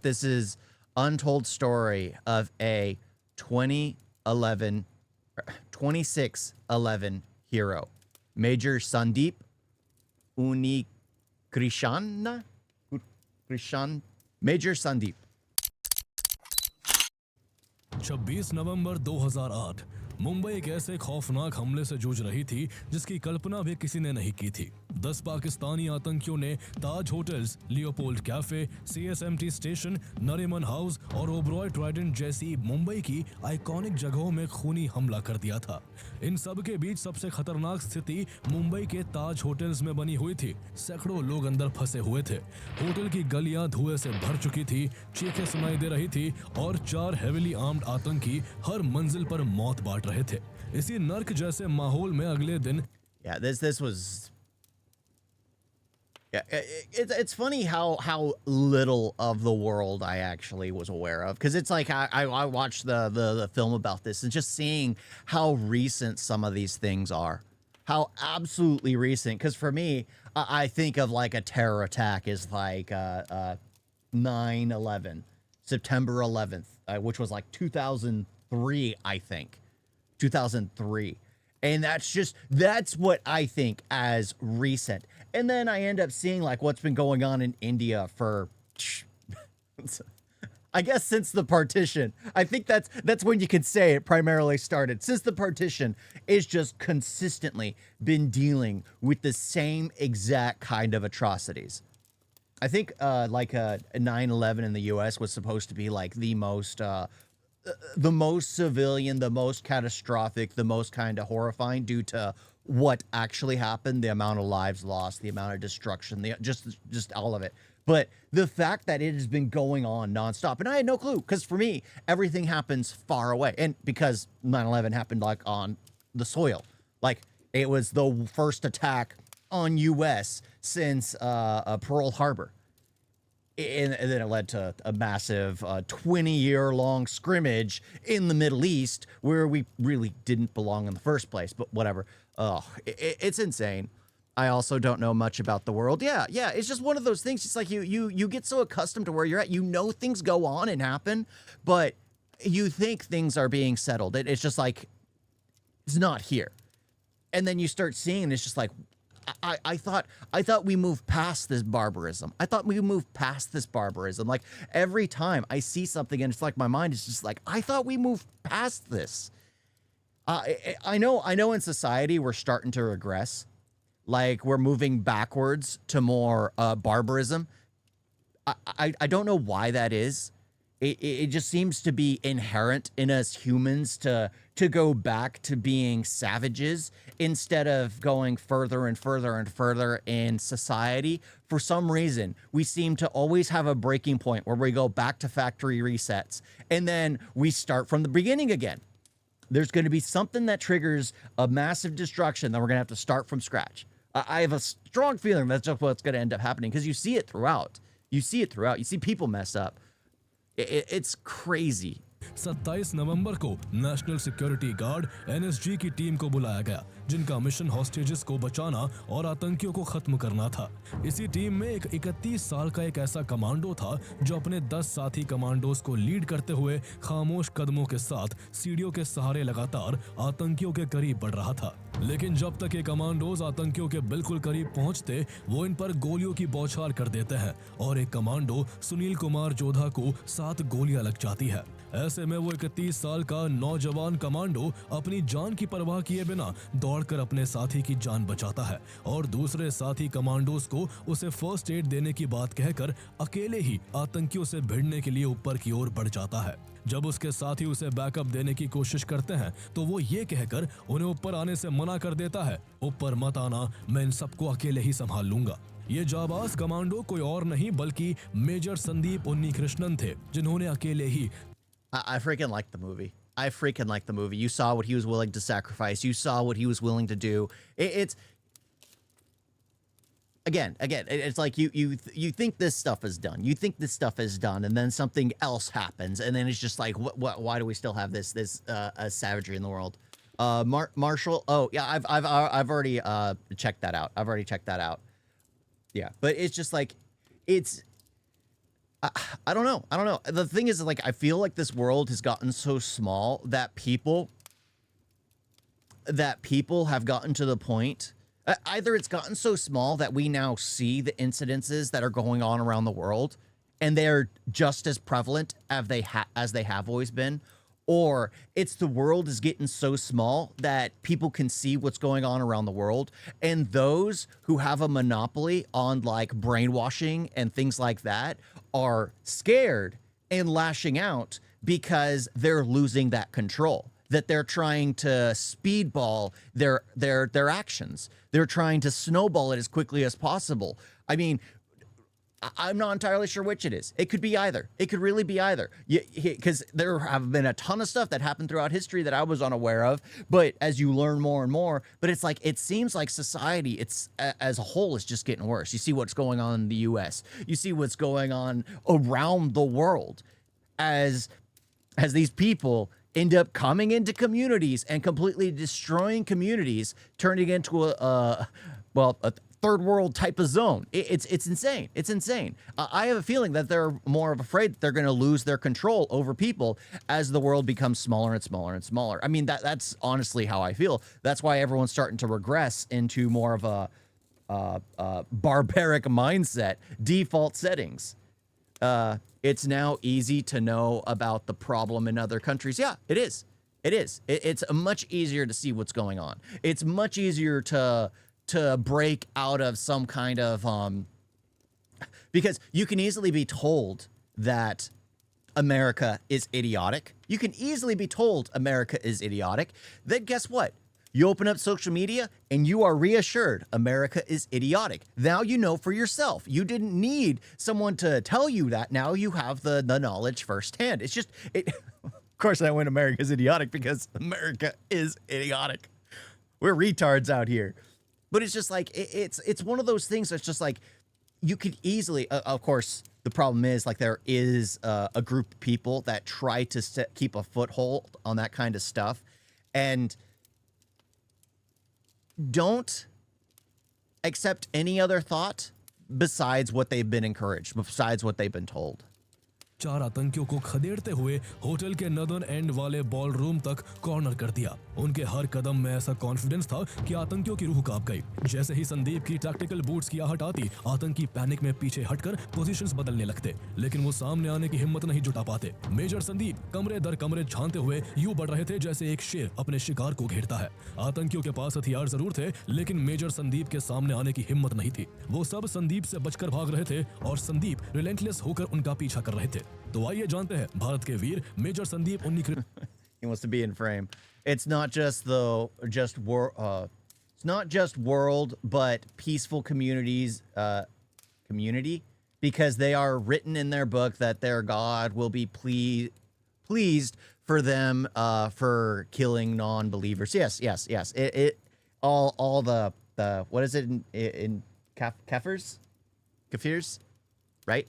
This is untold story of a 2611 hero, Major Sandeep Unnikrishnan, Major Sandeep. 26 नवंबर 2008 मुंबई एक ऐसे खौफनाक हमले से जूझ रही थी जिसकी कल्पना भी किसी ने नहीं की थी। 10 पाकिस्तानी आतंकियों ने Taj hotels, Leopold cafe, CSMT station, Nariman house और ओबरॉय ट्राइडेंट जैसी मुंबई की आइकॉनिक जगहों में खूनी हमला कर दिया था। इन सब के बीच सबसे खतरनाक स्थिति मुंबई के ताज होटल्स में बनी हुई थी। सैकड़ों लोग अंदर फंसे हुए थे। होटल की गलियां धुएं से भर चुकी थी, चीखें सुनाई दे रही थी और 4 हेविली आर्म्ड आतंकी हर मंजिल पर मौत बांट रहे थे। इसी नर्क जैसे माहौल में अगले दिन this was it's funny how little of the world I actually was aware of, because it's like I watched the film about this and just seeing how recent some of these things are, how absolutely recent. Because for me, I think of like a terror attack is like 9/11, September 11th, which was like 2003, I think, 2003. And that's what I think as recent. And then I end up seeing like what's been going on in India for, I guess, since the partition. I think that's when you can say it primarily started. Since the partition, it's just consistently been dealing with the same exact kind of atrocities. I think like 9/11 in the US was supposed to be like the most civilian, the most catastrophic, the most kind of horrifying due to what actually happened, the amount of lives lost, the amount of destruction, just all of it. But the fact that it has been going on nonstop, and I had no clue, because for me, everything happens far away. And because 9/11 happened like on the soil, like it was the first attack on US since Pearl Harbor. And then it led to a massive 20-year-long scrimmage in the Middle East where we really didn't belong in the first place. But whatever. It's insane. I also don't know much about the world. Yeah. It's just one of those things. It's like you get so accustomed to where you're at. You know things go on and happen, but you think things are being settled. It's just like, it's not here. And then you start seeing, and it's just like, I thought we moved past this barbarism. I thought we moved past this barbarism. Like every time I see something and it's like my mind is just like, I thought we moved past this. I know in society we're starting to regress. Like we're moving backwards to more barbarism. I don't know why that is. It just seems to be inherent in us humans to go back to being savages instead of going further and further and further in society. For some reason, we seem to always have a breaking point where we go back to factory resets and then we start from the beginning again. There's going to be something that triggers a massive destruction that we're going to have to start from scratch. I have a strong feeling that's just what's going to end up happening, because you see it throughout. You see people mess up. It's crazy. 27 नवंबर को national security guard NSG की team को बुलाया गया, जिनका mission hostages को बचाना और आतंकियों को खत्म करना था। इसी टीम में एक 31 साल का एक ऐसा कमांडो था जो अपने 10 साथी कमांडोज को लीड करते हुए खामोश कदमों के साथ सीढ़ियों के सहारे लगातार आतंकियों के करीब बढ़ रहा था। लेकिन जब तक ये कमांडोज आतंकियों के बिल्कुल करीब पहुंचते, वो इन पर गोलियों की बौछार कर देते हैं और एक कमांडो सुनील कुमार जोधा को 7 गोलियां लग जाती है। ऐसे में वो 31 साल का नौजवान कमांडो अपनी जान की परवाह किए बिना दौड़कर अपने साथी की जान बचाता है और दूसरे साथी कमांडोज को उसे फर्स्ट एड देने की बात कहकर अकेले ही आतंकियों से भिड़ने के लिए ऊपर की ओर बढ़ जाता है। जब उसके साथी उसे बैकअप देने की कोशिश करते हैं तो वो ये कहकर उन्हें ऊपर आने से मना कर देता है, ऊपर मत आना, मैं इन सबको अकेले ही संभाल लूंगा। ये जाबाज कमांडो कोई और नहीं बल्कि मेजर संदीप उन्नीकृष्णन थे, जिन्होंने अकेले ही I freaking like the movie. I freaking like the movie. You saw what he was willing to sacrifice. You saw what he was willing to do. It's again, it's like you think this stuff is done. You think this stuff is done, and then something else happens, and then it's just like, what? Why do we still have this savagery in the world? Marshall. Oh yeah, I've already checked that out. Yeah, but it's just like it's I don't know. I don't know. The thing is, like, I feel like this world has gotten so small that people have gotten to the point. Either it's gotten so small that we now see the incidences that are going on around the world, and they're just as prevalent as they have always been, or it's the world is getting so small that people can see what's going on around the world, and those who have a monopoly on like brainwashing and things like that are scared and lashing out because they're losing that control, that they're trying to speedball their actions. They're trying to snowball it as quickly as possible. I mean, I'm not entirely sure which it is. It could be either. It could really be either. Because there have been a ton of stuff that happened throughout history that I was unaware of. But as you learn more and more, but it's like, it seems like society, it's as a whole, is just getting worse. You see what's going on in the US. You see what's going on around the world as these people end up coming into communities and completely destroying communities, turning into a third world type of zone. It's insane. It's insane. I have a feeling that they're more of afraid that they're going to lose their control over people as the world becomes smaller and smaller and smaller. I mean, that's honestly how I feel. That's why everyone's starting to regress into more of a barbaric mindset, default settings. It's now easy to know about the problem in other countries. Yeah, it is. It is. It's much easier to see what's going on. It's much easier to break out of some kind of because you can easily be told that America is idiotic. You can easily be told America is idiotic. Then guess what? You open up social media and you are reassured America is idiotic. Now you know for yourself. You didn't need someone to tell you that. Now you have the knowledge firsthand. It's just, of course I went America is idiotic because America is idiotic. We're retards out here. But it's just like, it's one of those things that's just like, you could easily, of course, the problem is like there is a group of people that try to keep a foothold on that kind of stuff. And don't accept any other thought besides what they've been encouraged, besides what they've been told. 4 आतंकियों को खदेड़ते हुए hotel के northern and वाले ball room तक corner कर दिया। उनके हर कदम में ऐसा कॉन्फिडेंस था कि आतंकियों की रूह कांप गई। जैसे ही संदीप की टैक्टिकल बूट्स की आहट आती, आतंकी पैनिक में पीछे हटकर पोजीशंस बदलने लगते, लेकिन वो सामने आने की हिम्मत नहीं जुटा पाते। मेजर संदीप कमरे दर कमरे झांकते हुए यूं बढ़ रहे थे जैसे एक शेर अपने शिकार को घेरता है। आतंकियों के पास हथियार जरूर थे, लेकिन मेजर संदीप के सामने आने की हिम्मत नहीं थी। वो सब संदीप से बचकर भाग रहे थे और संदीप रिलेंटलेस होकर उनका पीछा कर रहे थे। तो आइए जानते हैं भारत के वीर major Sandeep Unnikrishnan. He wants to be in frame. It's not just it's not just world, but peaceful communities, community, because they are written in their book that their God will be pleased for them for killing non-believers. Yes. It all the what is it in kafirs, right?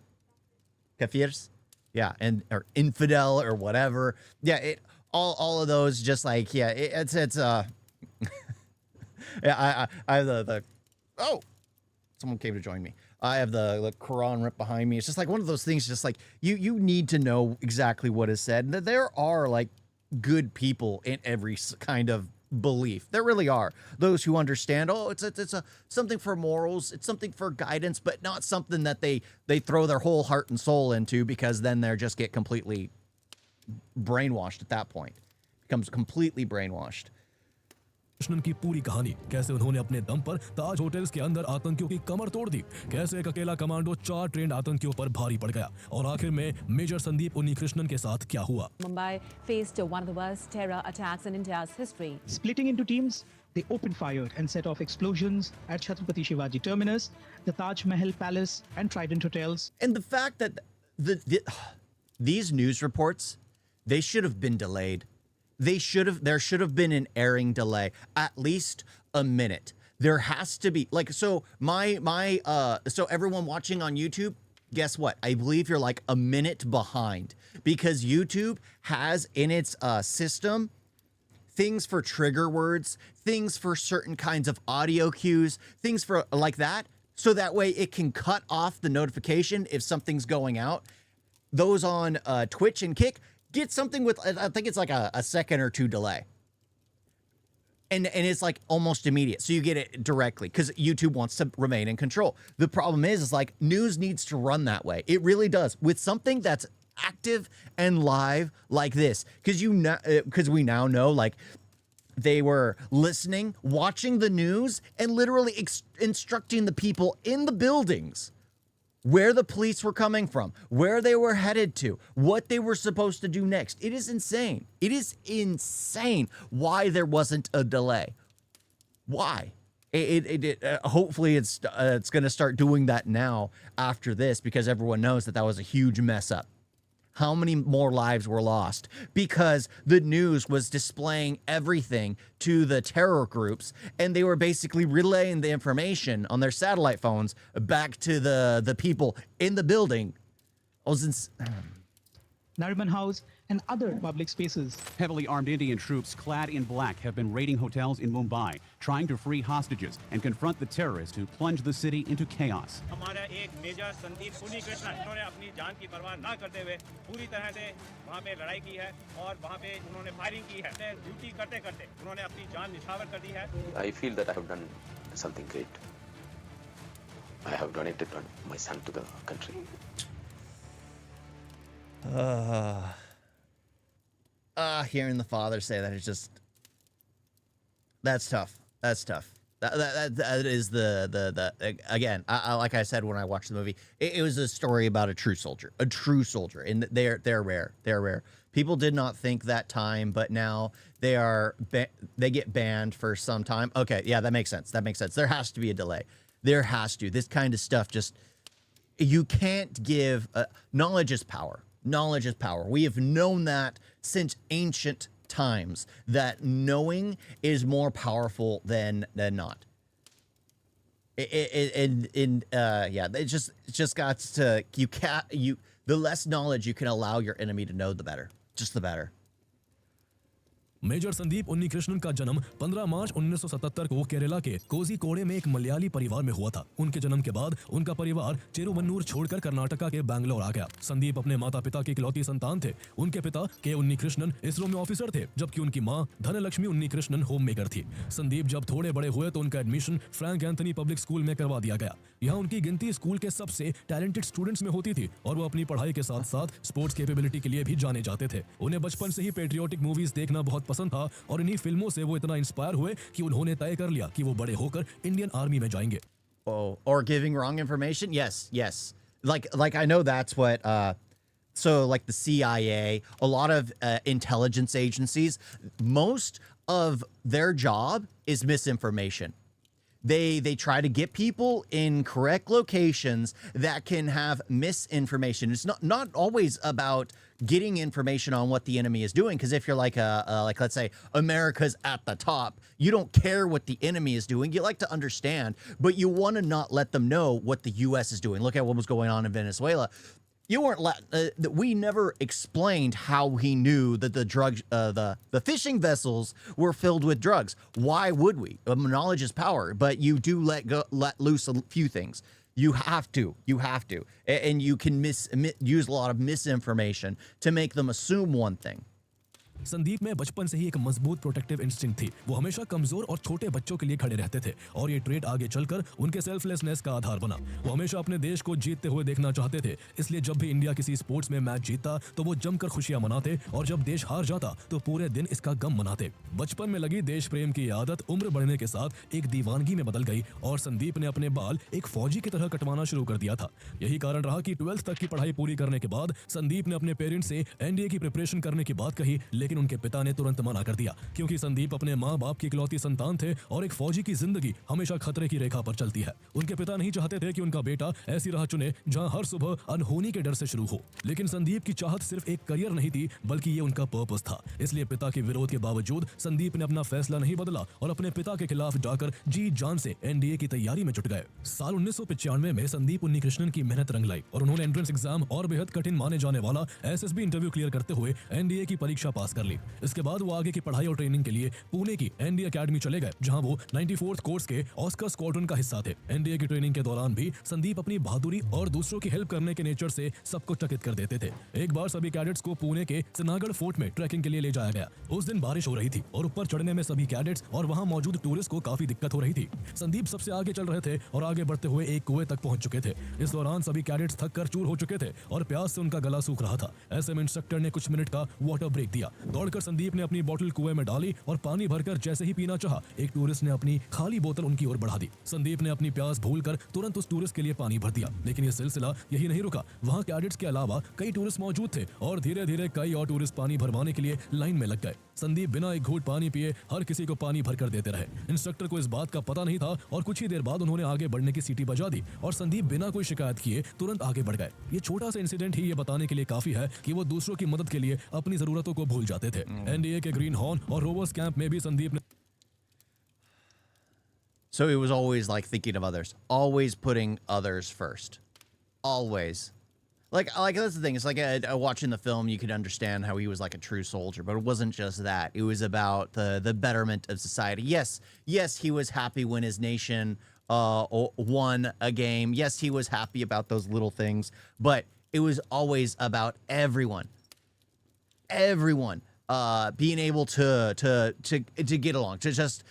Kafirs. Yeah, and or infidel or whatever. Yeah, it all of those just like it's yeah, I have the oh, someone came to join me. I have the Quran right behind me. It's just like one of those things, just like you need to know exactly what is said. And there are like good people in every kind of belief. There really are those who understand, oh, it's a something for morals, it's something for guidance, but not something that they throw their whole heart and soul into, because then they're just get completely brainwashed at that point. Becomes completely brainwashed. Krishnan की पूरी कहानी, कैसे उन्होंने अपने दम पर ताज hotels के अंदर आतंकियों की कमर तोड़ दी, कैसे एक अकेला कमांडो 4 ट्रेंड आतंकियों पर भारी पड़ गया, और आखिर में मेजर संदीप उन्नीकृष्णन के साथ क्या हुआ। Mumbai faced one of the worst terror attacks in India's history. Splitting into teams, they opened fire and set off explosions at Chhatrapati Shivaji Terminus, the Taj Mahal Palace, and Trident Hotels. And the fact that these news reports, they should have been delayed. There should have been an airing delay, at least a minute. There has to be, like, so so everyone watching on YouTube, guess what? I believe you're like a minute behind, because YouTube has in its system things for trigger words, things for certain kinds of audio cues, things for like that. So that way it can cut off the notification if something's going out. those on Twitch and Kick get something with, I think it's like a second or two delay. And it's like almost immediate. So you get it directly because YouTube wants to remain in control. The problem is like news needs to run that way. It really does. With something that's active and live like this. Because we now know like they were listening, watching the news, and literally instructing the people in the buildings where the police were coming from, where they were headed to, what they were supposed to do next. It is insane. It is insane why there wasn't a delay. Why? Hopefully it's going to start doing that now after this, because everyone knows that was a huge mess up. How many more lives were lost because the news was displaying everything to the terror groups, and they were basically relaying the information on their satellite phones back to the people in the building. Nariman House and other public spaces. Heavily armed Indian troops clad in black have been raiding hotels in Mumbai, trying to free hostages and confront the terrorists who plunged the city into chaos. हमारा एक major Sandeep Unnikrishnan उन्होंने अपनी जान की परवाह ना करते हुए पूरी तरह से वहां पे लड़ाई की है और वहां पे उन्होंने फायरिंग की है। ड्यूटी करते करते उन्होंने अपनी जान निछावर कर दी है। I feel that I have done something great. I have donated my son to the country. Hearing the father say that is just, that's tough. That's tough. That is the again, I like I said when I watched the movie, it was a story about a true soldier, and they're rare. They're rare. People did not think that time, but now they get banned for some time. Okay, yeah, that makes sense. There has to be a delay. There has to. This kind of stuff just, you can't give, knowledge is power. Knowledge is power. We have known that since ancient times, that knowing is more powerful than not. It just got to, the less knowledge you can allow your enemy to know, the better. Just the better. Major Sandeep Unnikrishnan का जन्म 15 मार्च 1977 को केरला के कोझिकोडे में एक मलयाली परिवार में हुआ था। उनके जन्म के बाद उनका परिवार चेरुवन्नूर छोड़कर कर्नाटका के बैंगलोर आ गया। संदीप अपने माता पिता की इकलौती संतान थे। उनके पिता के उन्नीकृष्णन इसरो में ऑफिसर थे, जबकि उनकी मां धनलक्ष्मी उन्नीकृष्णन होम मेकर थी। संदीप जब थोड़े बड़े हुए तो उनका admission Frank Anthony public school में करवा दिया गया। यहाँ उनकी गिनती स्कूल के सबसे टैलेंटेड स्टूडेंट्स में होती थी और वो अपनी पढ़ाई के साथ साथ स्पोर्ट्स कैपेबिलिटी के लिए भी जाने जाते थे। उन्हें बचपन से ही पेट्रियोटिक मूवीज देखना बहुत पसंद था और इन्हीं फिल्मों से वो इतना इंस्पायर हुए कि उन्होंने तय कर लिया कि वो बड़े होकर इंडियन आर्मी में जाएंगे। Or giving wrong information? Yes. Like I know that's what so like the CIA, a lot of intelligence agencies, most of their job is misinformation. They try to get people in correct locations that can have misinformation. It's not always about getting information on what the enemy is doing, because if you're like let's say America's at the top, you don't care what the enemy is doing. You like to understand, but you want to not let them know what the US is doing. Look at what was going on in Venezuela. You weren't we never explained how he knew that the drugs, the fishing vessels were filled with drugs. Why would we? Knowledge is power, but you do let loose a few things. You have to, and you can use a lot of misinformation to make them assume one thing. Sandeep में बचपन से ही एक मजबूत protective instinct थी। वो हमेशा कमजोर और छोटे बच्चों के लिए खड़े रहते थे और ये ट्रेट आगे चलकर उनके सेल्फलेसनेस का आधार बना। वो हमेशा अपने देश को जीतते हुए देखना चाहते थे, इसलिए जब भी इंडिया किसी स्पोर्ट्स में मैच जीतता तो वो जमकर खुशियां मनाते और जब देश हार जाता तो पूरे दिन इसका गम मनाते। बचपन में लगी देश प्रेम की आदत उम्र बढ़ने के साथ एक दीवानगी में बदल गई और संदीप ने अपने बाल एक फौजी की तरह कटवाना शुरू कर दिया था। यही कारण रहा कि 12th तक की पढ़ाई पूरी करने के बाद संदीप ने अपने पेरेंट्स से एनडीए की प्रिपरेशन करने की बात कही, लेकिन उनके पिता ने तुरंत मना कर दिया, क्योंकि संदीप अपने माँ बाप की इकलौती संतान थे और एक फौजी की जिंदगी हमेशा खतरे की रेखा पर चलती है। उनके पिता नहीं चाहते थे कि उनका बेटा ऐसी राह चुने जहां हर सुबह अनहोनी के डर से शुरू हो। लेकिन संदीप की चाहत सिर्फ एक करियर नहीं थी, बल्कि ये उनका पर्पस था। इसलिए पिता के विरोध के बावजूद संदीप ने अपना फैसला नहीं बदला और अपने पिता के खिलाफ जाकर जी जान से एनडीए की तैयारी में जुट गए। साल 1995 में संदीप उन्नीकृष्णन की मेहनत रंग लाई और उन्होंने एंट्रेंस एग्जाम और बेहद कठिन माने जाने वाला एसएसबी इंटरव्यू क्लियर करते हुए एनडीए की परीक्षा पास कर ली। इसके बाद वो आगे की पढ़ाई और ट्रेनिंग के लिए पुणे की एनडीए एकेडमी चले गए, जहां वो 94th कोर्स के ऑस्कर स्क्वाड्रन का हिस्सा थे। एनडीए की ट्रेनिंग के दौरान भी संदीप अपनी बहादुरी और दूसरों की हेल्प करने के नेचर से सबको चकित कर देते थे। एक बार सभी कैडेट्स को पुणे के सिन्हागढ़ फोर्ट में ट्रैकिंग के लिए ले जाया गया। उस दिन बारिश हो रही थी और ऊपर चढ़ने में सभी कैडेट्स और वहां मौजूद टूरिस्ट को काफी दिक्कत हो रही थी। संदीप सबसे आगे चल रहे थे और आगे बढ़ते हुए एक कुएं तक पहुंच चुके थे। इस दौरान सभी कैडेट्स थक कर चूर हो चुके थे और प्यास से उनका गला सूख रहा था। ऐसे में इंस्ट्रक्टर ने कुछ मिनट का वाटर ब्रेक दिया। दौड़कर संदीप ने अपनी बोतल कुएं में डाली और पानी भरकर जैसे ही पीना चाहा, एक टूरिस्ट ने अपनी खाली बोतल उनकी ओर बढ़ा दी। संदीप ने अपनी प्यास भूलकर तुरंत उस टूरिस्ट के लिए पानी भर दिया। लेकिन ये सिलसिला यही नहीं रुका। वहां कैडेट्स के अलावा कई टूरिस्ट मौजूद थे और धीरे धीरे कई और टूरिस्ट पानी भरवाने के लिए लाइन में लग गए। संदीप बिना एक घूंट पानी पिए हर किसी को पानी भरकर देते रहे। इंस्ट्रक्टर को इस बात का पता नहीं था और कुछ ही देर बाद उन्होंने आगे बढ़ने की सीटी बजा दी और संदीप बिना कोई शिकायत किए तुरंत आगे बढ़ गए। ये छोटा सा इंसिडेंट ही ये बताने के लिए काफी है कि वो दूसरों की मदद के लिए अपनी जरूरतों को भूल जाते थे। एनडीए के ग्रीन हॉर्न और रोवर्स कैंप में भी संदीप ने So he was always like thinking of others, always putting others first, always. Like that's the thing. It's like watching the film, you could understand how he was like a true soldier, but it wasn't just that. It was about the betterment of society. Yes, he was happy when his nation won a game. Yes, he was happy about those little things, but it was always about everyone being able to get along, to just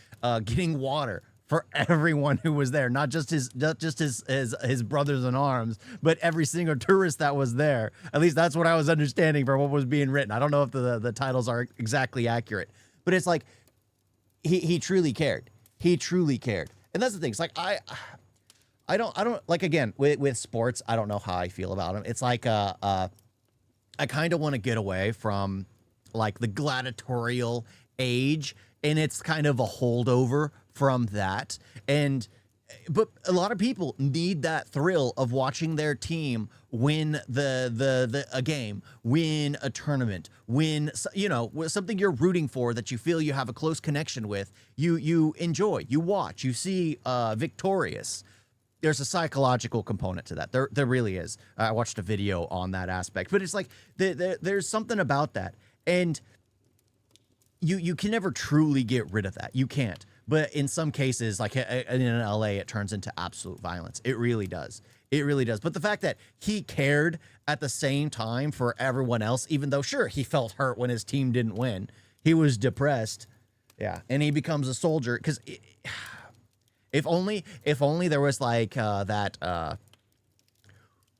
getting water for everyone who was there, not just his brothers in arms, but every single tourist that was there. At least that's what I was understanding from what was being written. I don't know if the titles are exactly accurate, but it's like he truly cared. He truly cared. And that's the thing. It's like I don't like, again, with sports, I don't know how I feel about them. It's like I kind of want to get away from like the gladiatorial age, and it's kind of a holdover from that. But a lot of people need that thrill of watching their team win a game, win a tournament, win, you know, something you're rooting for that you feel you have a close connection with. You enjoy, you watch, you see victorious. There's a psychological component to that. There really is. I watched a video on that aspect, but it's like there's something about that, and you can never truly get rid of that. You can't. But in some cases, like in LA, it turns into absolute violence. It really does. It really does. But the fact that he cared at the same time for everyone else, even though, sure, he felt hurt when his team didn't win, he was depressed. Yeah. And he becomes a soldier. Because if only there was like that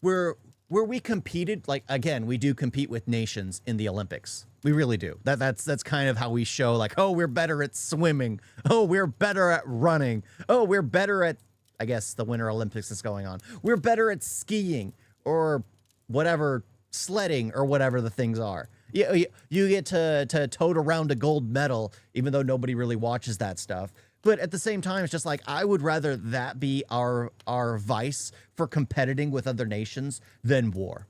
where we competed, like, again, we do compete with nations in the Olympics. We really do. That's kind of how we show, like, oh, we're better at swimming. Oh, we're better at running. Oh, we're better at, I guess, the Winter Olympics is going on. We're better at skiing or whatever, sledding or whatever the things are. You get to tote around a gold medal, even though nobody really watches that stuff. But at the same time, it's just like, I would rather that be our vice for competing with other nations than war.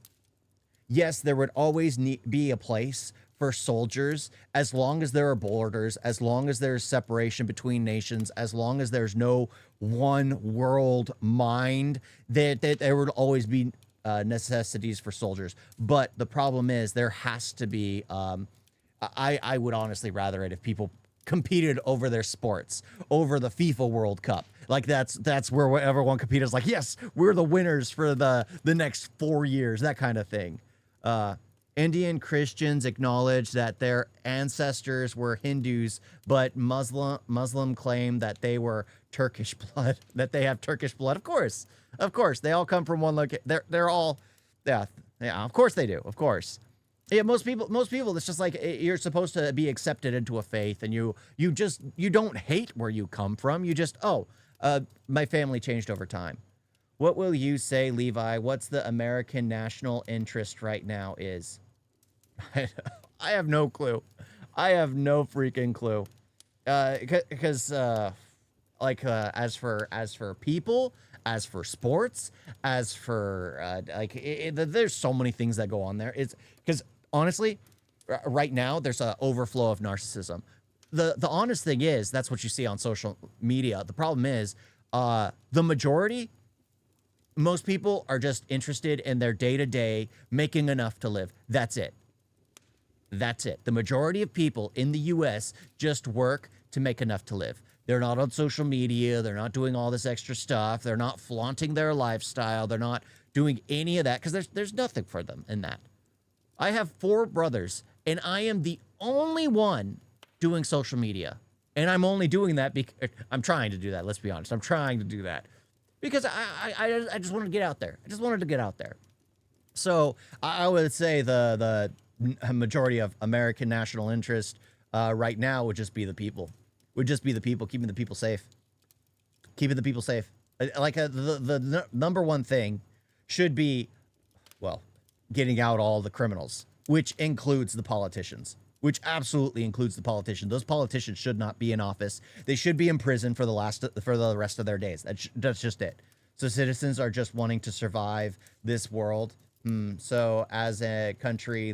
Yes, there would always be a place for soldiers, as long as there are borders, as long as there's separation between nations, as long as there's no one world mind, that there would always be necessities for soldiers. But the problem is, there has to be, I would honestly rather it if people competed over their sports, over the FIFA World Cup. Like that's where everyone competed. It's like, yes, we're the winners for the next 4 years, that kind of thing. Indian Christians acknowledge that their ancestors were Hindus, but Muslim claim that they were Turkish blood, that they have Turkish blood. Of course, they all come from one location. They're all, yeah, of course they do. Of course. Yeah, most people, it's just like, you're supposed to be accepted into a faith, and you don't hate where you come from. You just, my family changed over time. What will you say, Levi? What's the American national interest right now is? I have no clue. I have no freaking clue. Because as for people, as for sports, as for there's so many things that go on there. It's because honestly, right now there's an overflow of narcissism. The honest thing is, that's what you see on social media. The problem is, the majority, most people are just interested in their day-to-day, making enough to live. That's it. That's it. The majority of people in the US just work to make enough to live. They're not on social media. They're not doing all this extra stuff. They're not flaunting their lifestyle. They're not doing any of that because there's nothing for them in that. I have 4 brothers, and I am the only one doing social media. And I'm only doing that because I'm trying to do that. Let's be honest. I'm trying to do that because I just wanted to get out there. I just wanted to get out there. So I would say the majority of American national interest right now would just be the people. Would just be the people, keeping the people safe. Keeping the people safe. Like the number one thing should be, well, getting out all the criminals, which includes the politicians. Which absolutely includes the politicians. Those politicians should not be in office. They should be in prison for the rest of their days. That's just it. So citizens are just wanting to survive this world. So as a country,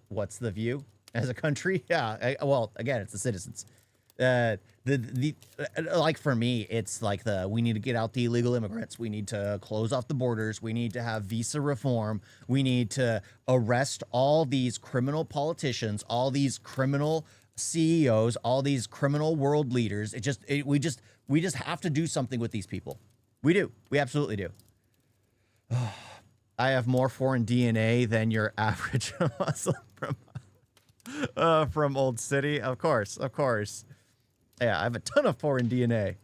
what's the view? As a country, yeah. Well, again, it's the citizens. Like for me, it's like we need to get out the illegal immigrants. We need to close off the borders. We need to have visa reform. We need to arrest all these criminal politicians, all these criminal CEOs, all these criminal world leaders. We just have to do something with these people. We do. We absolutely do. I have more foreign DNA than your average Muslim from Old City. Of course. Yeah, I have a ton of foreign DNA.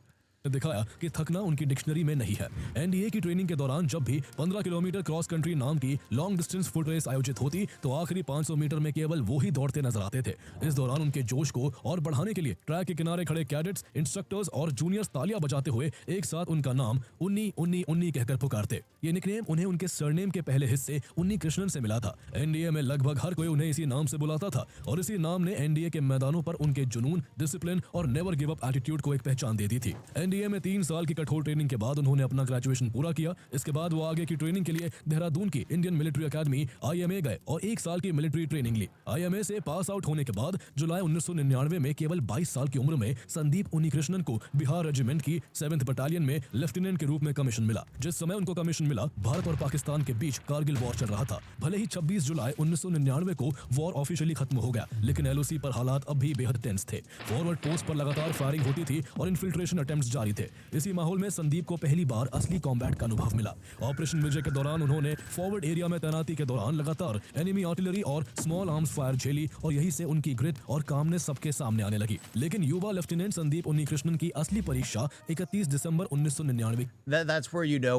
दिखाया कि थकना उनकी dictionary में नहीं है। NDA की training के दौरान जब भी 15 किलोमीटर क्रॉस कंट्री नाम की लॉन्ग डिस्टेंस फुट रेस आयोजित होती तो आखिरी 500 मीटर में केवल वो ही दौड़ते नजर आते थे। इस दौरान उनके जोश को और बढ़ाने के लिए ट्रैक के किनारे खड़े कैडेट्स, इंस्ट्रक्टर्स और जूनियर्स तालियां बजाते हुए एक साथ उनका नाम उन्नी उन्नी उन्नी कहकर पुकारते। ये निकनेम उन्हें उनके सरनेम के पहले हिस्से उन्नीकृष्णन से मिला था। एनडीए में लगभग हर कोई उन्हें इसी नाम से बुलाता था और इसी नाम ने एनडीए के मैदानों पर उनके जुनून, डिसिप्लिन और नेवर गिव अप एटीट्यूड को एक पहचान दे दी थी। एनडीए में 3 साल की कठोर ट्रेनिंग के बाद उन्होंने अपना ग्रेजुएशन पूरा किया। इसके बाद वो आगे की ट्रेनिंग के लिए देहरादून की इंडियन मिलिट्री एकेडमी आईएमए गए और 1 साल की मिलिट्री ट्रेनिंग ली। आईएमए से पास आउट होने के बाद जुलाई 1999 में केवल 22 साल की उम्र में संदीप उन्नीकृष्णन को बिहार रेजिमेंट की 7th बटालियन में लेफ्टिनेंट के रूप में कमीशन मिला। जिस समय उनको कमीशन मिला, भारत और पाकिस्तान के बीच कारगिल वॉर चल रहा था। भले ही 26 जुलाई 1999 को वॉर ऑफिशियली खत्म हो गया, लेकिन एलओसी पर हालात अब भी बेहद टेंस थे। फॉरवर्ड पोस्ट पर लगातार फायरिंग होती थी और इन्फिल्ट्रेशन अटेम्प्ट्स जारी थे। इसी माहौल में संदीप को पहली बार असली कॉम्बैट का अनुभव मिला। ऑपरेशन विजय के दौरान उन्होंने फॉरवर्ड एरिया में तैनाती के दौरान लगातार एनिमी आर्टिलरी और स्मॉल आर्म्स फायर झेली और यही से उनकी ग्रिट और कामनेस सबके सामने आने लगी। लेकिन युवा लेफ्टिनेंट संदीप उन्नीकृष्णन की असली परीक्षा 31 दिसंबर 1999। That's where you know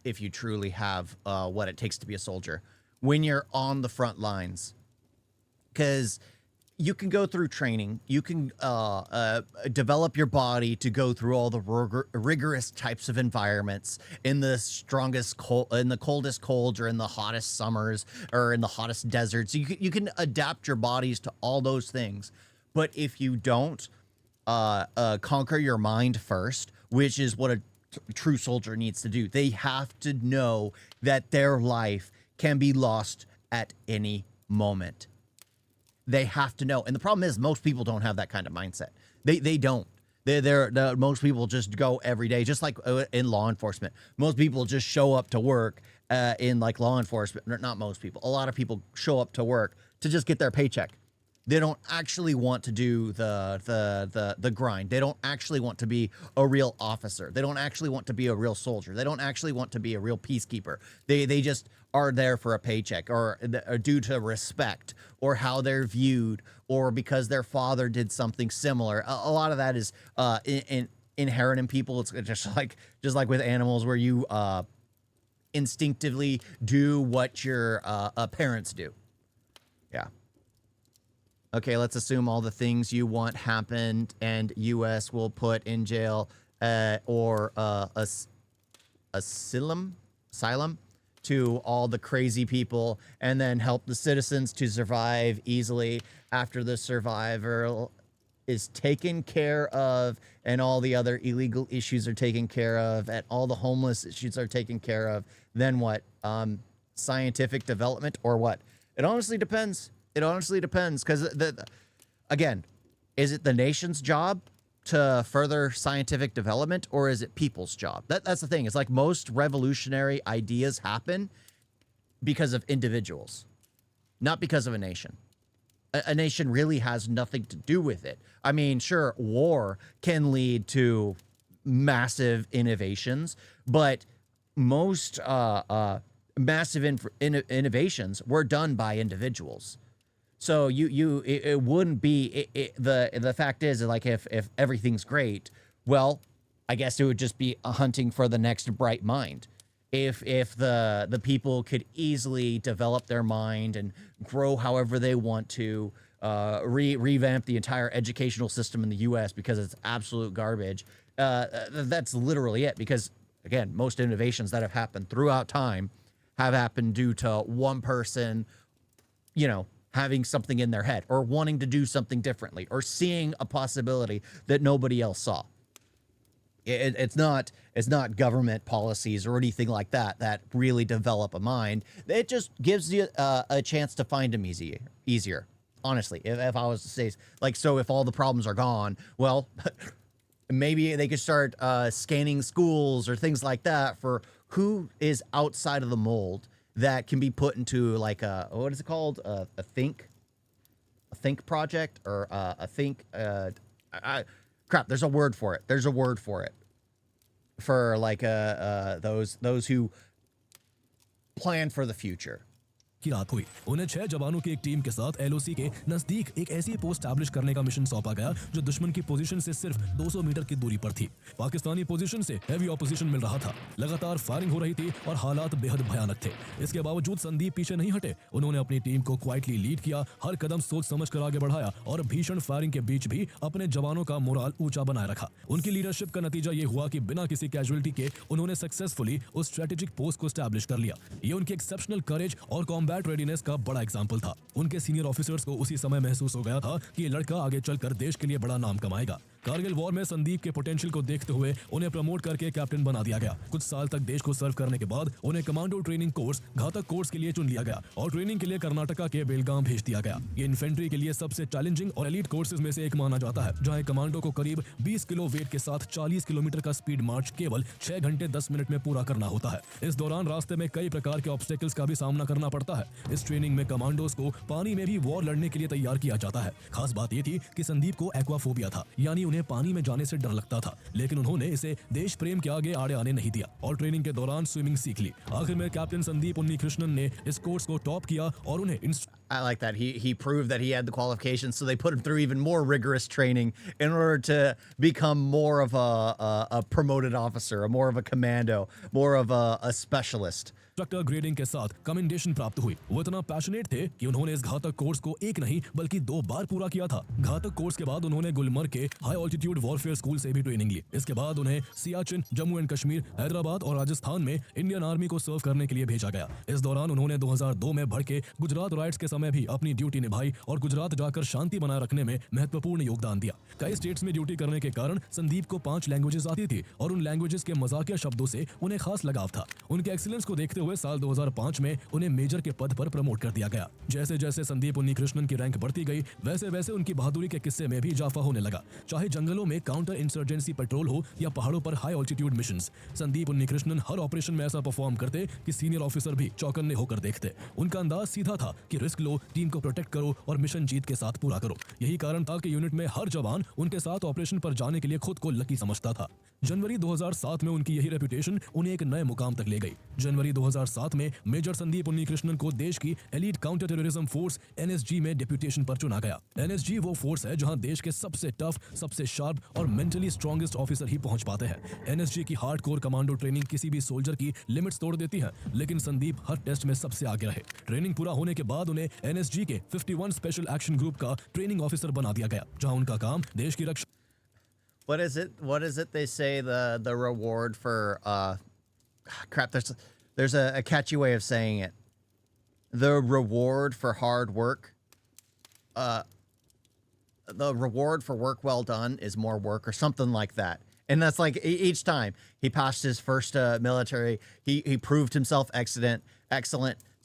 if you truly have what it takes to be a soldier, when you're on the front lines, because you can go through training, you can develop your body to go through all the rigorous types of environments in the in the coldest colds or in the hottest summers or in the hottest deserts. You can adapt your bodies to all those things, but if you don't conquer your mind first, which is what a true soldier needs to do, they have to know that their life can be lost at any moment. They have to know. And the problem is most people don't have that kind of mindset. They don't. Most people just go every day, just like in law enforcement. Most people just show up to work in like law enforcement. Not most people. A lot of people show up to work to just get their paycheck. They don't actually want to do the grind. They don't actually want to be a real officer. They don't actually want to be a real soldier. They don't actually want to be a real peacekeeper. They just are there for a paycheck or due to respect or how they're viewed or because their father did something similar. A lot of that is inherent in people. It's just like with animals where you instinctively do what your parents do. Yeah. Okay, let's assume all the things you want happened and U.S. will put in jail or asylum to all the crazy people and then help the citizens to survive easily after the survivor is taken care of and all the other illegal issues are taken care of and all the homeless issues are taken care of. Then what? Scientific development or what? It honestly depends. It honestly depends because, again, is it the nation's job to further scientific development or is it people's job? That's the thing. It's like most revolutionary ideas happen because of individuals, not because of a nation. a nation really has nothing to do with it. I mean, sure, war can lead to massive innovations, but most massive innovations were done by individuals. So it wouldn't be the fact is like if everything's great, well, I guess it would just be a hunting for the next bright mind. If the people could easily develop their mind and grow however they want to, revamp the entire educational system in the U.S. because it's absolute garbage. That's literally it. Because again, most innovations that have happened throughout time have happened due to one person, you know, having something in their head or wanting to do something differently or seeing a possibility that nobody else saw. It's not government policies or anything like that really develop a mind. It just gives you a chance to find them easier. Honestly, if I was to say, like, so if all the problems are gone, well, maybe they could start scanning schools or things like that for who is outside of the mold that can be put into like what is it called? A think project or a think. Crap, there's a word for it. There's a word for it. For like those who plan for the future. की रात हुई उन्हें 6 जवानों की एक team के साथ LOC के नजदीक एक ऐसी पोस्ट एस्टैब्लिश करने का मिशन सौंपा गया जो दुश्मन की पोजीशन से सिर्फ 200 मीटर की दूरी पर थी। पाकिस्तानी पोजीशन से हेवी ऑपोजिशन मिल रहा था, लगातार फायरिंग हो रही थी और हालात बेहद भयानक थे। इसके बावजूद संदीप पीछे नहीं हटे, उन्होंने अपनी टीम को क्वाइटली लीड किया, हर कदम सोच समझकर आगे बढ़ाया और भीषण फायरिंग के बीच भी अपने जवानों का मोराल ऊंचा बनाए रखा। उनकी लीडरशिप का नतीजा ये हुआ कि बिना किसी कैजुअलिटी के उन्होंने सक्सेसफुली उस स्ट्रेटेजिक पोस्ट को एस्टैब्लिश कर लिया। ये उनकी एक्सेप्शनल करेज और कॉम्बैट रेडीनेस का बड़ा एग्जाम्पल था। उनके सीनियर ऑफिसर्स को उसी समय महसूस हो गया था कि ये लड़का आगे चलकर देश के लिए बड़ा नाम कमाएगा। कारगिल वॉर में संदीप के पोटेंशियल को देखते हुए उन्हें प्रमोट करके कैप्टन बना दिया गया। कुछ साल तक देश को सर्व करने के बाद उन्हें कमांडो ट्रेनिंग कोर्स घातक कोर्स के लिए चुन लिया गया और ट्रेनिंग के लिए कर्नाटका के बेलगाम भेज दिया गया। ये इन्फेंट्री के लिए सबसे चैलेंजिंग और एलीट कोर्सेज में से एक माना जाता है, जहां कमांडो को करीब 20 किलो वेट के साथ 40 किलोमीटर का स्पीड मार्च केवल 6 घंटे 10 मिनट में पूरा करना होता है। इस दौरान रास्ते में कई प्रकार के ऑब्स्टेकल्स का भी सामना करना पड़ता है। इस ट्रेनिंग में कमांडोज को पानी में भी वॉर लड़ने के लिए तैयार किया जाता है। खास बात यह थी कि संदीप को एक्वाफोबिया था, यानी उन्हें पानी में जाने से डर लगता था, लेकिन उन्होंने इसे देश प्रेम के आगे आड़े आने नहीं दिया और ट्रेनिंग के दौरान स्विमिंग सीख ली। आखिर में कैप्टन संदीप उन्नीकृष्णन ने इस कोर्स को टॉप किया और उन्हें I like that. He proved that he had the qualifications, so they put him through even more rigorous training in order to become more of a promoted officer, more of a commando, more of a specialist. Instructor grading के साथ commendation प्राप्त हुई। वो इतना passionate थे कि उन्होंने इस घातक कोर्स को एक नहीं बल्कि 2 बार पूरा किया था। घातक कोर्स के बाद उन्होंने गुलमर्ग के हाई ऑल्टीट्यूड वॉरफेयर स्कूल से भी ट्रेनिंग ली। इसके बाद उन्हें सियाचिन, जम्मू एंड कश्मीर, हैदराबाद और राजस्थान में इंडियन आर्मी को सर्व करने के लिए भेजा गया। इस दौरान उन्होंने 2002 में भड़के गुजरात राइट्स के समय भी अपनी ड्यूटी निभाई और गुजरात जाकर शांति बनाए रखने में महत्वपूर्ण योगदान दिया। कई स्टेट्स में ड्यूटी करने के कारण संदीप को 5 लैंग्वेजेस आती थी और उन लैंग्वेजेस के मजाकिया शब्दों से उन्हें खास लगाव था। उनके एक्सीलेंस को देखते हुए साल 2005 में उन्हें मेजर के पद पर प्रमोट कर दिया गया। जैसे जैसे संदीप उन्नीकृष्णन की रैंक बढ़ती गई, वैसे वैसे उनकी बहादुरी के किस्से में भी इजाफा होने लगा। चाहे जंगलों में काउंटर इंसर्जेंसी पेट्रोल हो या पहाड़ों पर high altitude missions, Sandeep Unnikrishnan हर ऑपरेशन में ऐसा परफॉर्म करते कि सीनियर ऑफिसर भी चौकन्ने होकर देखते। उनका अंदाज सीधा था कि रिस्क लो, टीम को प्रोटेक्ट करो और मिशन जीत के साथ पूरा करो। यही कारण था कि यूनिट में हर जवान उनके साथ ऑपरेशन पर जाने के लिए खुद को लकी समझता था। जनवरी 2007 में उनकी यही रेपुटेशन उन्हें एक नए मुकाम तक ले गई। जनवरी 2007 में मेजर संदीप उन्नीकृष्णन को देश की elite counter terrorism force NSG में डेप्यूटेशन पर चुना गया। एनएसजी वो फोर्स है जहां देश के सबसे टफ, सबसे शार्प और मेंटली स्ट्रॉन्गेस्ट ऑफिसर ही पहुंच पाते हैं। एनएसजी की हार्डकोर कमांडो ट्रेनिंग किसी भी सोल्जर की लिमिट्स तोड़ देती है, लेकिन संदीप हर टेस्ट में सबसे आगे रहे। ट्रेनिंग पूरा होने के बाद उन्हें एनएसजी के 51 स्पेशल एक्शन ग्रुप का ट्रेनिंग ऑफिसर बना दिया गया, जहां उनका काम देश की रक्षा। What is it they say the reward for crap, there's a catchy way of saying it. The reward for hard work, the reward for work well done is more work or something like that. And that's like each time he passed his first military, he proved himself excellent.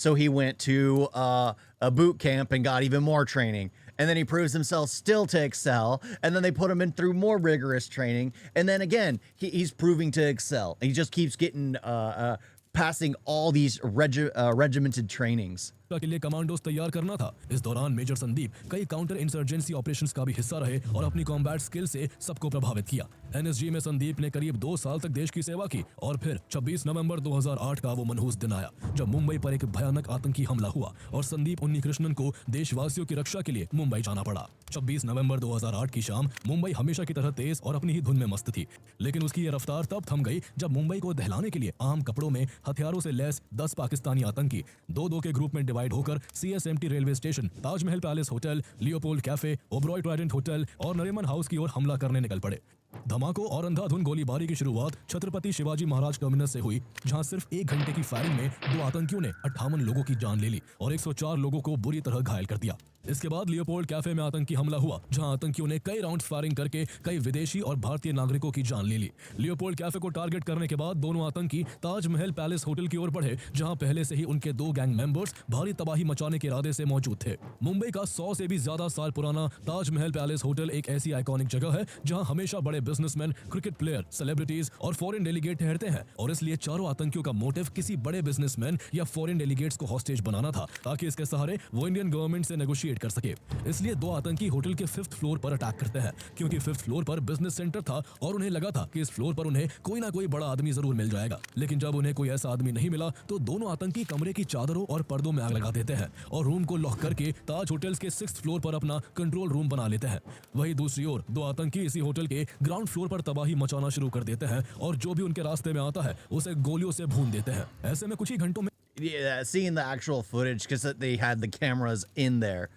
So he went to a boot camp and got even more training. And then he proves himself still to excel. And then they put him in through more rigorous training. And then again, he's proving to excel. He just keeps getting passing all these regimented trainings. के लिए commandos तैयार करना था। इस दौरान major Sandeep कई counter insurgency operations का भी हिस्सा रहे और अपनी कॉम्बैट स्किल से सबको प्रभावित किया। एनएसजी में संदीप ने करीब 2 साल तक देश की सेवा की और फिर 26 नवंबर 2008 का वो मनहूस दिन आया जब मुंबई पर एक भयानक आतंकी हमला हुआ और संदीप उन्नीकृष्णन को देशवासियों की रक्षा के लिए मुंबई जाना पड़ा। 26 नवंबर 2008 की शाम मुंबई हमेशा की तरह तेज और अपनी ही धुन में मस्त थी, लेकिन उसकी ये रफ्तार तब थम गई जब मुंबई को दहलाने के लिए आम कपड़ों में हथियारों से लैस 10 पाकिस्तानी आतंकी दो के ग्रुप में डिवाइड होकर CSMT railway station, Taj Mahal palace hotel, Leopold cafe, Oberoi Trident hotel और नरीमन हाउस की ओर हमला करने निकल पड़े। धमाकों और अंधाधुन गोलीबारी की शुरुआत छत्रपति शिवाजी महाराज टर्मिनस से हुई, जहां सिर्फ 1 घंटे की फायरिंग में 2 आतंकियों ने 58 लोगों की जान ले ली और 104 लोगों को बुरी तरह घायल कर दिया। इसके बाद लियोपोल्ड कैफे में आतंकी हमला हुआ, जहां आतंकियों ने कई राउंड फायरिंग करके कई विदेशी और भारतीय नागरिकों की जान ले ली। लियोपोल्ड कैफे को टारगेट करने के बाद दोनों आतंकी ताजमहल पैलेस होटल की ओर बढ़े, जहां पहले से ही उनके 2 गैंग मेंबर्स भारी तबाही मचाने के इरादे से मौजूद थे। मुंबई का 100 से भी ज्यादा साल पुराना ताजमहल पैलेस होटल एक ऐसी आइकॉनिक जगह है जहां हमेशा बड़े बिजनेसमैन, क्रिकेट प्लेयर, सेलिब्रिटीज और फॉरेन डेलीगेट ठहरते हैं और इसलिए चारों आतंकियों का मोटिव किसी बड़े बिजनेसमैन या फॉरेन डेलीगेट्स को हॉस्टेज बनाना था ताकि इसके सहारे वो इंडियन गवर्नमेंट से नेगोशिएट कर सके। इसलिए 2 आतंकी होटल के 5th फ्लोर पर अटैक करते हैं, क्योंकि 5th फ्लोर पर बिजनेस सेंटर था और उन्हें लगा था कि इस फ्लोर पर उन्हें कोई ना कोई बड़ा आदमी जरूर मिल जाएगा। लेकिन जब उन्हें कोई ऐसा आदमी नहीं मिला तो दोनों आतंकी कमरे की चादरों और पर्दों में आग लगा देते हैं और रूम को लॉक करके ताज होटल्स के 6th फ्लोर पर अपना कंट्रोल रूम बना लेते हैं। वहीं दूसरी ओर 2 आतंकी इसी होटल के ग्राउंड फ्लोर पर तबाही मचाना शुरू कर देते हैं और जो भी उनके रास्ते में आता है उसे गोलियों से भून देते हैं। ऐसे में कुछ ही घंटों में Yeah, seeing the actual footage because they had the cameras in there.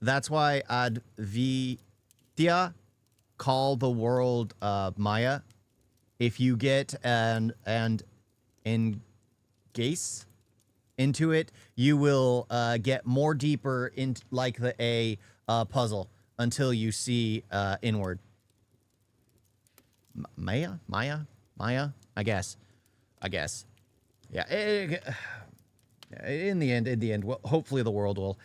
That's why Advitya call the world Maya. If you get and engage into it, you will get more deeper in like the puzzle until you see inward. Maya, I guess. Yeah. In the end, well, hopefully the world will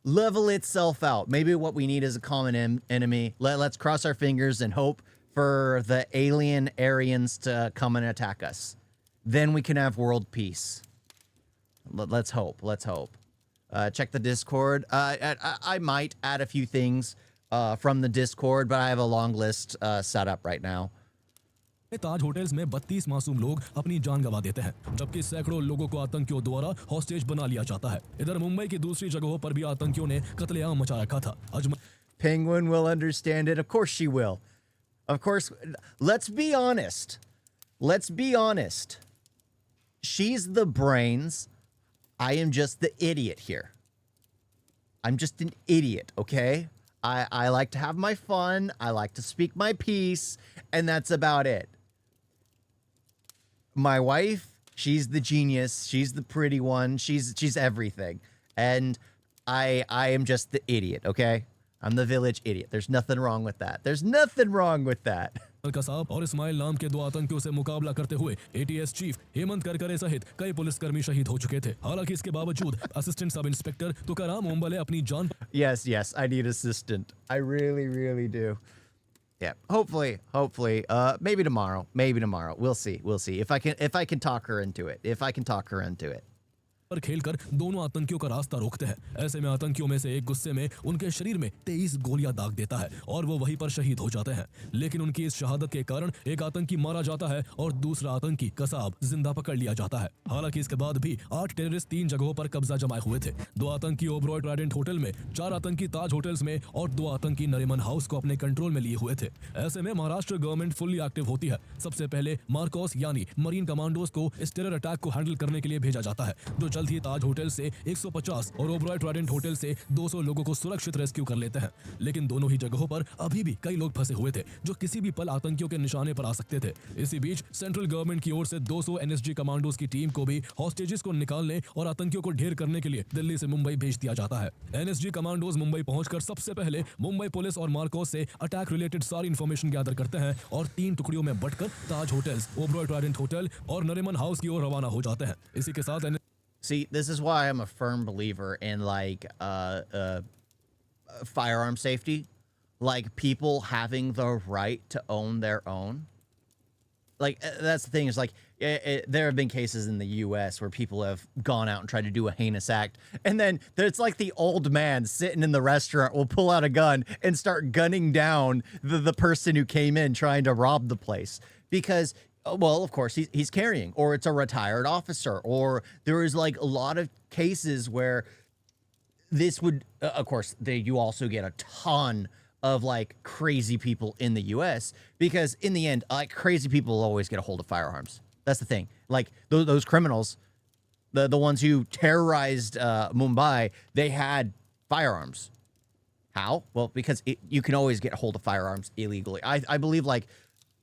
level itself out. Maybe what we need is a common enemy. Let's cross our fingers and hope for the alien Aryans to come and attack us. Then we can have world peace. Let's hope. Check the Discord. I might add a few things from the Discord, but I have a long list set up right now. Taj hotels में 32 मासूम लोग अपनी जान गंवा देते हैं, जबकि सैकड़ों लोगों को आतंकियों द्वारा हॉस्टेज बना लिया जाता है। इधर मुंबई की दूसरी जगहों पर भी आतंकियों ने कत्लेआम मचा रखा था। Penguin will understand it. Of course she will. Of course. Let's be honest. She's the brains. I am just the idiot here. I'm just an idiot, okay? I like to have my fun. I like to speak my piece. And that's about it. My wife, she's the genius. She's the pretty one. She's everything. And I am just the idiot, okay? I'm the village idiot. There's nothing wrong with that. Kasab और इस्माइल नाम के 2 आतंकियों से मुकाबला करते हुए ATS chief Hemant Karkare सहित कई पुलिसकर्मी शहीद हो चुके थे। हालांकि इसके बावजूद assistant sub inspector Tukaram Ombale अपनी जान Yes, I need assistant. I really do. Yeah, hopefully. Maybe tomorrow. We'll see. If I can talk her into it. पर खेलकर दोनों आतंकियों का रास्ता रोकते हैं। ऐसे में आतंकियों में से एक गुस्से में उनके शरीर में 23 गोलियां दाग देता है और वो वहीं पर शहीद हो जाते हैं। लेकिन उनकी इस शहादत के कारण एक आतंकी मारा जाता है और दूसरा आतंकी कसाब जिंदा पकड़ लिया जाता है। हालांकि इसके बाद भी 8 टेररिस्ट 3 जगहों पर कब्जा जमाए हुए थे। 2 आतंकी ओबरॉय ट्राइडेंट होटल में, 4 आतंकी ताज होटल्स में और 2 आतंकी नरीमन हाउस को अपने कंट्रोल में लिए हुए थे। ऐसे में महाराष्ट्र गवर्नमेंट फुल्ली एक्टिव होती है। सबसे पहले मार्कोस यानी मरीन कमांडोज को इस टेरर अटैक को हैंडल करने के लिए भेजा जाता है, जो जल्द ही ताज होटल से 150 और ओबरॉय ट्राइडेंट होटल से 200 लोगों को सुरक्षित रेस्क्यू कर लेते हैं। लेकिन दोनों ही जगहों पर अभी भी कई लोग फंसे हुए थे जो किसी भी पल आतंकियों के निशाने पर आ सकते थे। इसी बीच सेंट्रल गवर्नमेंट की ओर से 200 एनएसजी कमांडोज की टीम को भी हॉस्टेजेस को निकालने और आतंकियों को ढेर करने के लिए दिल्ली से मुंबई भेज दिया जाता है। एनएसजी कमांडोज मुंबई पहुंचकर सबसे पहले मुंबई पुलिस और मार्कोस से अटैक रिलेटेड सारी इंफॉर्मेशन गैदर करते हैं और 3 टुकड़ियों में बंटकर ताज होटल्स, ओबरॉय ट्राइडेंट होटल और नरीमन हाउस की ओर रवाना हो जाते हैं। इसी के साथ See, this is why I'm a firm believer in firearm safety, like people having the right to own their own. that's the thing is like there have been cases in the U.S. where people have gone out and tried to do a heinous act, and then it's like the old man sitting in the restaurant will pull out a gun and start gunning down the person who came in trying to rob the place because, well, of course he's carrying, or it's a retired officer, or there is like a lot of cases where this would, of course, you also get a ton of like crazy people in the U.S. because in the end, like crazy people will always get a hold of firearms. That's the thing. Like those criminals, the ones who terrorized Mumbai, they had firearms. How? Well, because you can always get a hold of firearms illegally. I believe like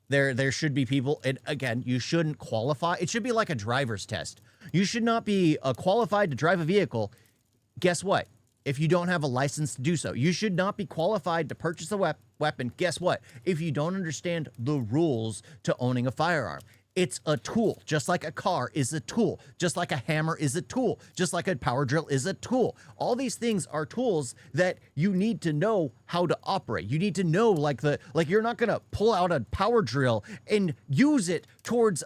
there should be people, and again, you shouldn't qualify. It should be like a driver's test. You should not be qualified to drive a vehicle. Guess what? If you don't have a license to do so, you should not be qualified to purchase a weapon. Guess what? If you don't understand the rules to owning a firearm, it's a tool, just like a car is a tool, just like a hammer is a tool, just like a power drill is a tool. All these things are tools that you need to know how to operate. You need to know like you're not going to pull out a power drill and use it towards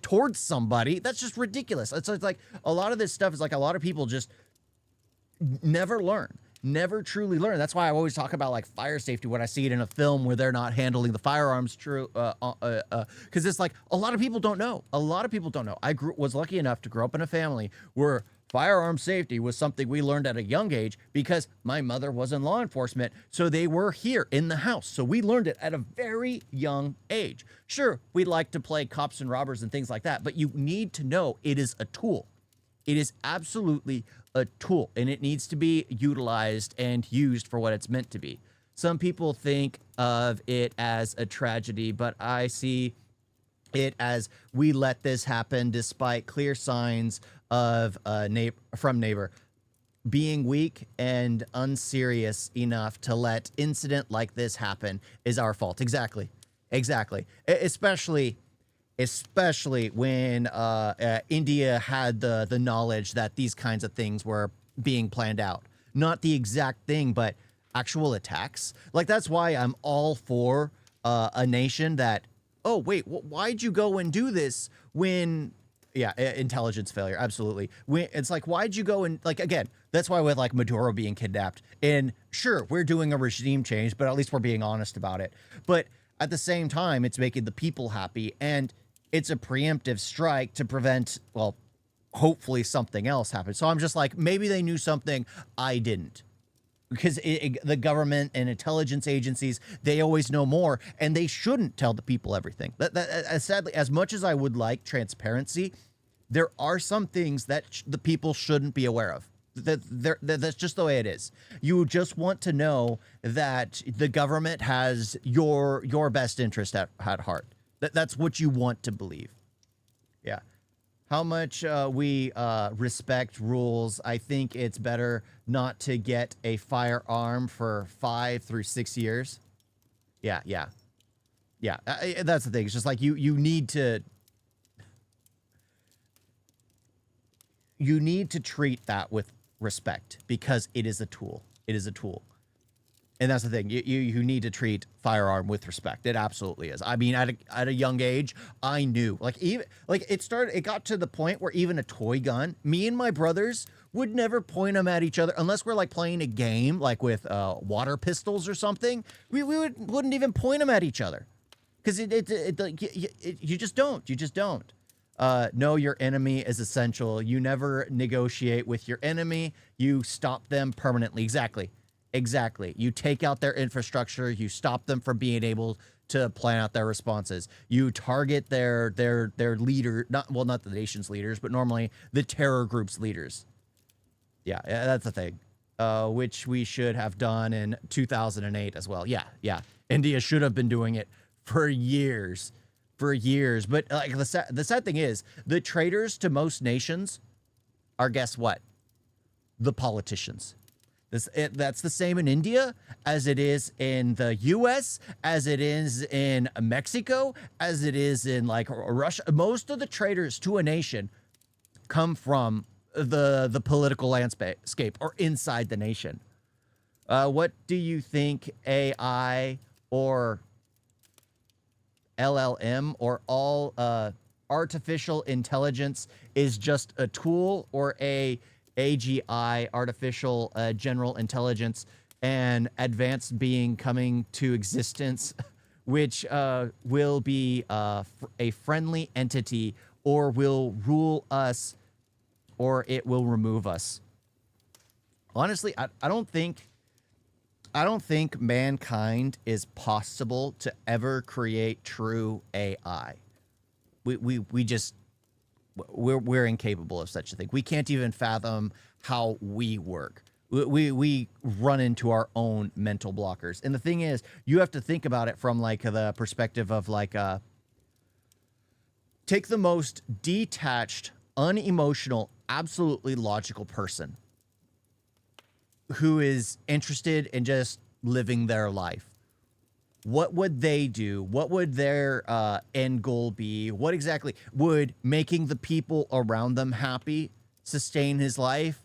towards somebody. That's just ridiculous. It's like a lot of this stuff is like a lot of people just never truly learn. That's why I always talk about like fire safety when I see it in a film where they're not handling the firearms true, because it's like a lot of people don't know. I was lucky enough to grow up in a family where firearm safety was something we learned at a young age because my mother was in law enforcement, so they were here in the house. So we learned it at a very young age. Sure, we like to play cops and robbers and things like that, but you need to know it is a tool. It is absolutely a tool, and it needs to be utilized and used for what it's meant to be. Some people think of it as a tragedy, but I see it as we let this happen despite clear signs of neighbor being weak and unserious enough to let incident like this happen is our fault. Exactly. Especially when India had the knowledge that these kinds of things were being planned out. Not the exact thing, but actual attacks. Like, that's why I'm all for a nation that, oh, wait, why'd you go and do this when... Yeah, intelligence failure, absolutely. It's like, why'd you go and... Like, again, that's why with, like, Maduro being kidnapped. And sure, we're doing a regime change, but at least we're being honest about it. But at the same time, it's making the people happy, and it's a preemptive strike to prevent, well, hopefully something else happens. So I'm just like, maybe they knew something I didn't. Because the government and intelligence agencies, they always know more, and they shouldn't tell the people everything. Sadly, as much as I would like transparency, there are some things that the people shouldn't be aware of. That's just the way it is. You just want to know that the government has your best interest at heart. That's what you want to believe. Yeah. How much we respect rules. I think it's better not to get a firearm for 5 through 6 years. Yeah. That's the thing. It's just like you need to treat that with respect because it is a tool. It is a tool. And that's the thing. You need to treat firearm with respect. It absolutely is. I mean, at a young age, I knew. It got to the point where even a toy gun, me and my brothers would never point them at each other unless we're like playing a game like with water pistols or something. We wouldn't even point them at each other because you just don't. You just don't. Know your enemy is essential. You never negotiate with your enemy. You stop them permanently. Exactly. You take out their infrastructure. You stop them from being able to plan out their responses. You target their leader, not the nation's leaders, but normally the terror group's leaders. Yeah, that's the thing, which we should have done in 2008 as well. Yeah. India should have been doing it for years. But like the sad thing is, the traitors to most nations are, guess what? The politicians. That's the same in India as it is in the U.S., as it is in Mexico, as it is in like Russia. Most of the traitors to a nation come from the political landscape or inside the nation. What do you think AI or LLM or all artificial intelligence is just a tool, or a AGI, artificial general intelligence, and advanced being coming to existence, which will be a friendly entity, or will rule us, or it will remove us. Honestly, I don't think mankind is possible to ever create true AI. We're incapable of such a thing. We can't even fathom how we work. We run into our own mental blockers. And the thing is, you have to think about it from like the perspective of like take the most detached, unemotional, absolutely logical person who is interested in just living their life. What would they do? What would their end goal be? What exactly would making the people around them happy sustain his life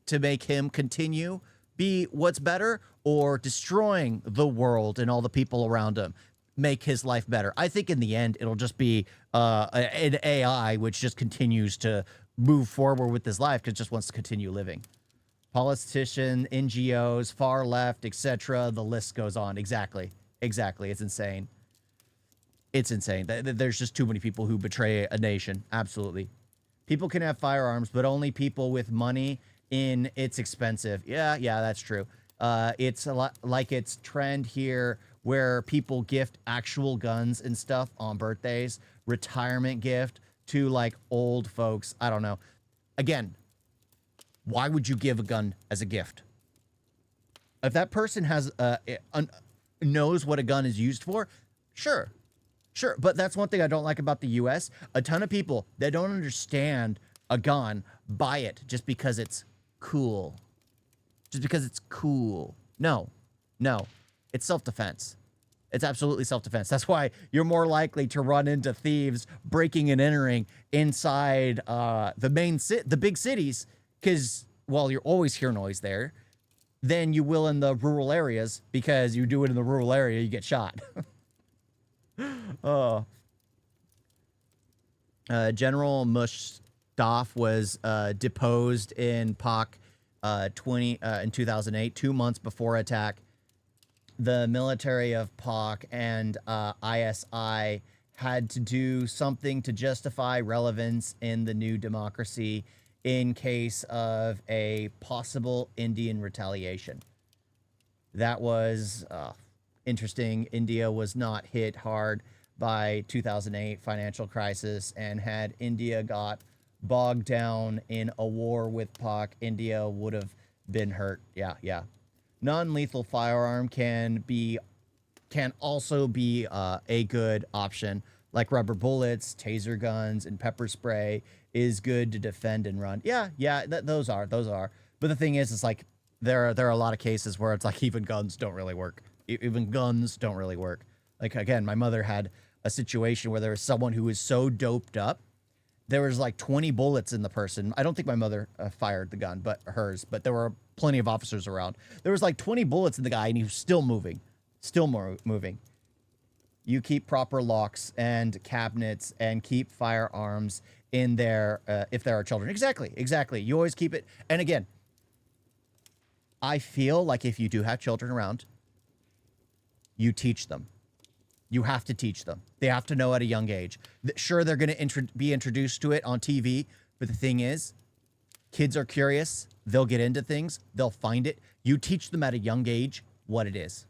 to make him continue be what's better, or destroying the world and all the people around him make his life better? I think in the end, it'll just be an AI which just continues to move forward with his life because it just wants to continue living. Politicians, NGOs, far left, etc. The list goes on. Exactly. It's insane. It's insane. There's just too many people who betray a nation. Absolutely. People can have firearms, but only people with money in it's expensive. Yeah, that's true. It's a lot like it's trend here where people gift actual guns and stuff on birthdays, retirement gift to like old folks. I don't know. Again, why would you give a gun as a gift? If that person has knows what a gun is used for, sure. But that's one thing I don't like about the U.S. A ton of people that don't understand a gun buy it just because it's cool. No. It's self-defense. It's absolutely self-defense. That's why you're more likely to run into thieves breaking and entering inside the big cities, because, well, you always hear noise there, than you will in the rural areas, because you do it in the rural area, you get shot. General Mushtaf was deposed in Pak in 2008, 2 months before attack. The military of Pak and ISI had to do something to justify relevance in the new democracy in case of a possible Indian retaliation. That was interesting. India was not hit hard by 2008 financial crisis, and had India got bogged down in a war with Pak, India would have been hurt. Yeah. Non-lethal firearm can also be a good option, like rubber bullets, taser guns, and pepper spray is good to defend and run. Yeah, those are. But the thing is, it's like there are a lot of cases where it's like even guns don't really work. Like, again, my mother had a situation where there was someone who was so doped up, there was like 20 bullets in the person. I don't think my mother fired the gun, but there were plenty of officers around. There was like 20 bullets in the guy, and he was still moving. You keep proper locks and cabinets, and keep firearms in there if there are children. Exactly. You always keep it. And again, I feel like if you do have children around, you teach them. You have to teach them. They have to know at a young age. Sure, they're going to be introduced to it on TV, but the thing is, kids are curious. They'll get into things. They'll find it. You teach them at a young age what it is.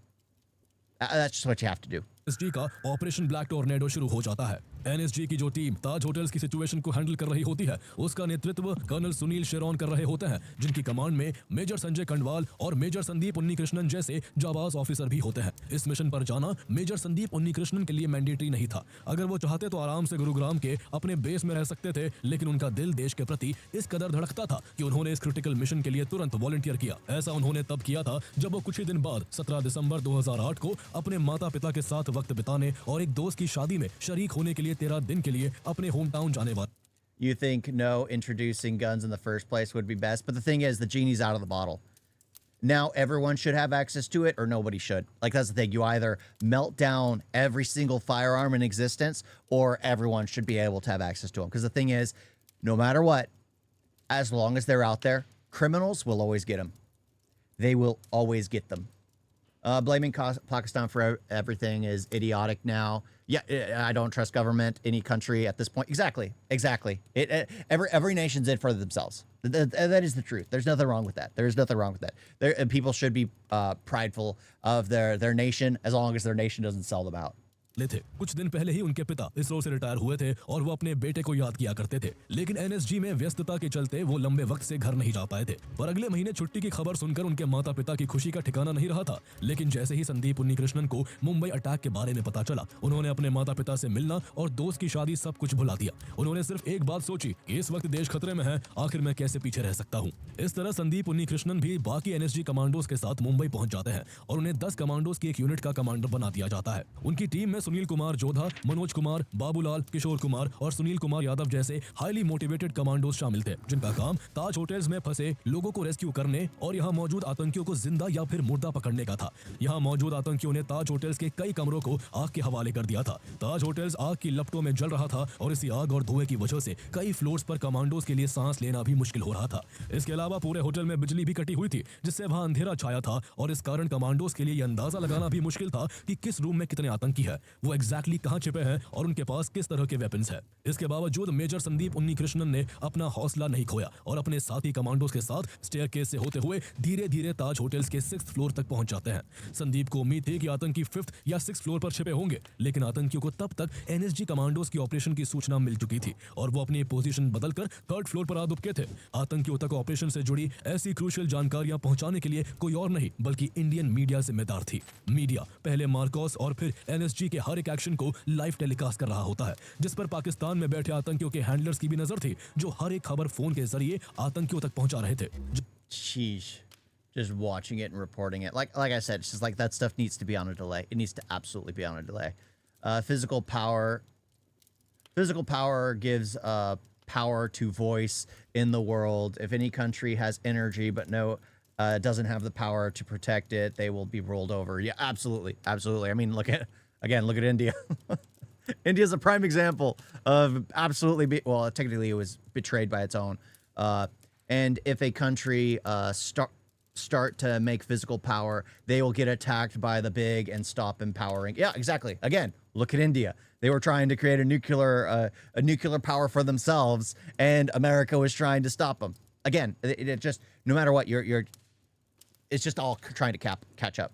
That's just what you have to do. NSG का operation black tornado शुरू हो जाता है। NSG की जो team ताज hotels की situation को handle कर रही होती है, उसका नेतृत्व कर्नल सुनील शेरॉन कर रहे होते हैं, जिनकी कमांड में मेजर संजय कंडवाल और मेजर संदीप उन्नीकृष्णन जैसे जाबाज ऑफिसर भी होते हैं। इस मिशन पर जाना मेजर संदीप उन्नीकृष्णन के लिए मैंडेटरी नहीं था। अगर वो चाहते तो आराम से गुरुग्राम के अपने बेस में रह सकते थे, लेकिन उनका दिल देश के प्रति इस कदर धड़कता था कि उन्होंने इस क्रिटिकल मिशन के लिए तुरंत वॉलंटियर किया। ऐसा उन्होंने तब किया था जब वो कुछ ही दिन बाद 17 दिसंबर 2008 को अपने माता पिता के साथ वक्त बिताने और एक दोस्त की शादी में शरीक होने के लिए 13 दिन के लिए अपने होम टाउन जाने वाले। You think introducing guns in the first place would be best, but the thing is, the genie's out of the bottle. now everyone should have access to it or nobody should. Like, that's the thing. You either melt down every single firearm in existence or everyone should be able to have access to them. Because the thing is, no matter what, as long as they're out there, criminals will always get them. They will always get them. Blaming Pakistan for everything is idiotic now. Yeah, I don't trust government, any country at this point. Exactly. Every nation's in for themselves. That is the truth. There's nothing wrong with that. There's nothing wrong with that. People should be prideful of their nation as long as their nation doesn't sell them out. थे कुछ दिन पहले ही उनके पिता इसरो से retire हुए थे और वो अपने बेटे को याद किया करते थे, लेकिन एनएसजी में व्यस्तता के चलते वो लंबे वक्त से घर नहीं जा पाए थे। पर अगले महीने छुट्टी की खबर सुनकर उनके माता पिता की खुशी का ठिकाना नहीं रहा था। लेकिन जैसे ही संदीप उन्नीकृष्णन को मुंबई अटैक के बारे में पता चला, उन्होंने अपने माता पिता से मिलना और दोस्त की शादी सब कुछ भुला दिया। उन्होंने सिर्फ एक बात सोची कि इस वक्त देश खतरे में है, आखिर मैं कैसे पीछे रह सकता हूँ। इस तरह संदीप उन्नीकृष्णन भी बाकी एनएसजी कमांडोज के साथ मुंबई पहुंच जाते हैं और उन्हें 10 कमांडोज की एक यूनिट का कमांडर बना दिया जाता है। उनकी टीम में सुनील कुमार जोधा, मनोज कुमार, बाबूलाल, किशोर कुमार और सुनील कुमार यादव जैसे हाईली मोटिवेटेड कमांडोज शामिल थे, जिनका काम ताज होटल्स में फंसे लोगों को रेस्क्यू करने और यहां मौजूद आतंकियों को जिंदा या फिर मुर्दा पकड़ने का था। यहां मौजूद आतंकियों ने ताज होटल्स के कई कमरों को आग के हवाले कर दिया था। ताज होटल्स आग की लपटों में जल रहा था और इसी आग और धुएं की वजह से कई फ्लोर्स पर कमांडोज के लिए सांस लेना भी मुश्किल हो रहा था। इसके अलावा पूरे होटल में बिजली भी कटी हुई थी, जिससे वहां अंधेरा छाया था और इस कारण कमांडोज के लिए यह अंदाजा लगाना भी मुश्किल था कि किस रूम में कितने आतंकी है, वो एग्जैक्टली कहां छिपे हैं और उनके पास किस तरह के वेपन्स है। इसके बावजूद मेजर संदीप उन्नीकृष्णन ने अपना हौसला नहीं खोया और अपने साथी कमांडोज के साथ स्टेयरकेस से होते हुए धीरे धीरे ताज होटल्स के 6th फ्लोर तक पहुंच जाते हैं। संदीप को उम्मीद थी कि आतंकी 5th या 6th फ्लोर पर छिपे होंगे, लेकिन आतंकियों को तब तक एनएसजी कमांडोज की ऑपरेशन की सूचना मिल चुकी थी और वो अपनी पोजीशन बदलकर 3rd फ्लोर पर आ दुबके थे। आतंकियों तक ऑपरेशन से जुड़ी ऐसी क्रूशियल जानकारियां पहुंचाने के लिए कोई और नहीं बल्कि इंडियन मीडिया जिम्मेदार थी। मीडिया पहले मार्कोस और फिर एनएसजी के हर एक एक्शन को लाइव टेलीकास्ट कर रहा होता है, जिस पर पाकिस्तान में बैठे आतंकियों के हैंडलर्स की भी नजर थी, जो हर एक खबर फोन के जरिए आतंकियों तक पहुंचा रहे थे। Sheesh. Just watching it and reporting it. Like I said, it's just like that stuff needs to be on a delay. It needs to absolutely be on a delay. Physical power gives power to voice in the world. If any country has energy but doesn't have the power to protect it, they will be rolled over. Yeah, absolutely. I mean, look at India. India's a prime example of absolutely well, technically it was betrayed by its own. And if a country start to make physical power, they will get attacked by the big and stop empowering. Yeah, exactly. Again, look at India. They were trying to create a nuclear power for themselves, and America was trying to stop them. Again, it just, no matter what, it's just all trying to catch up.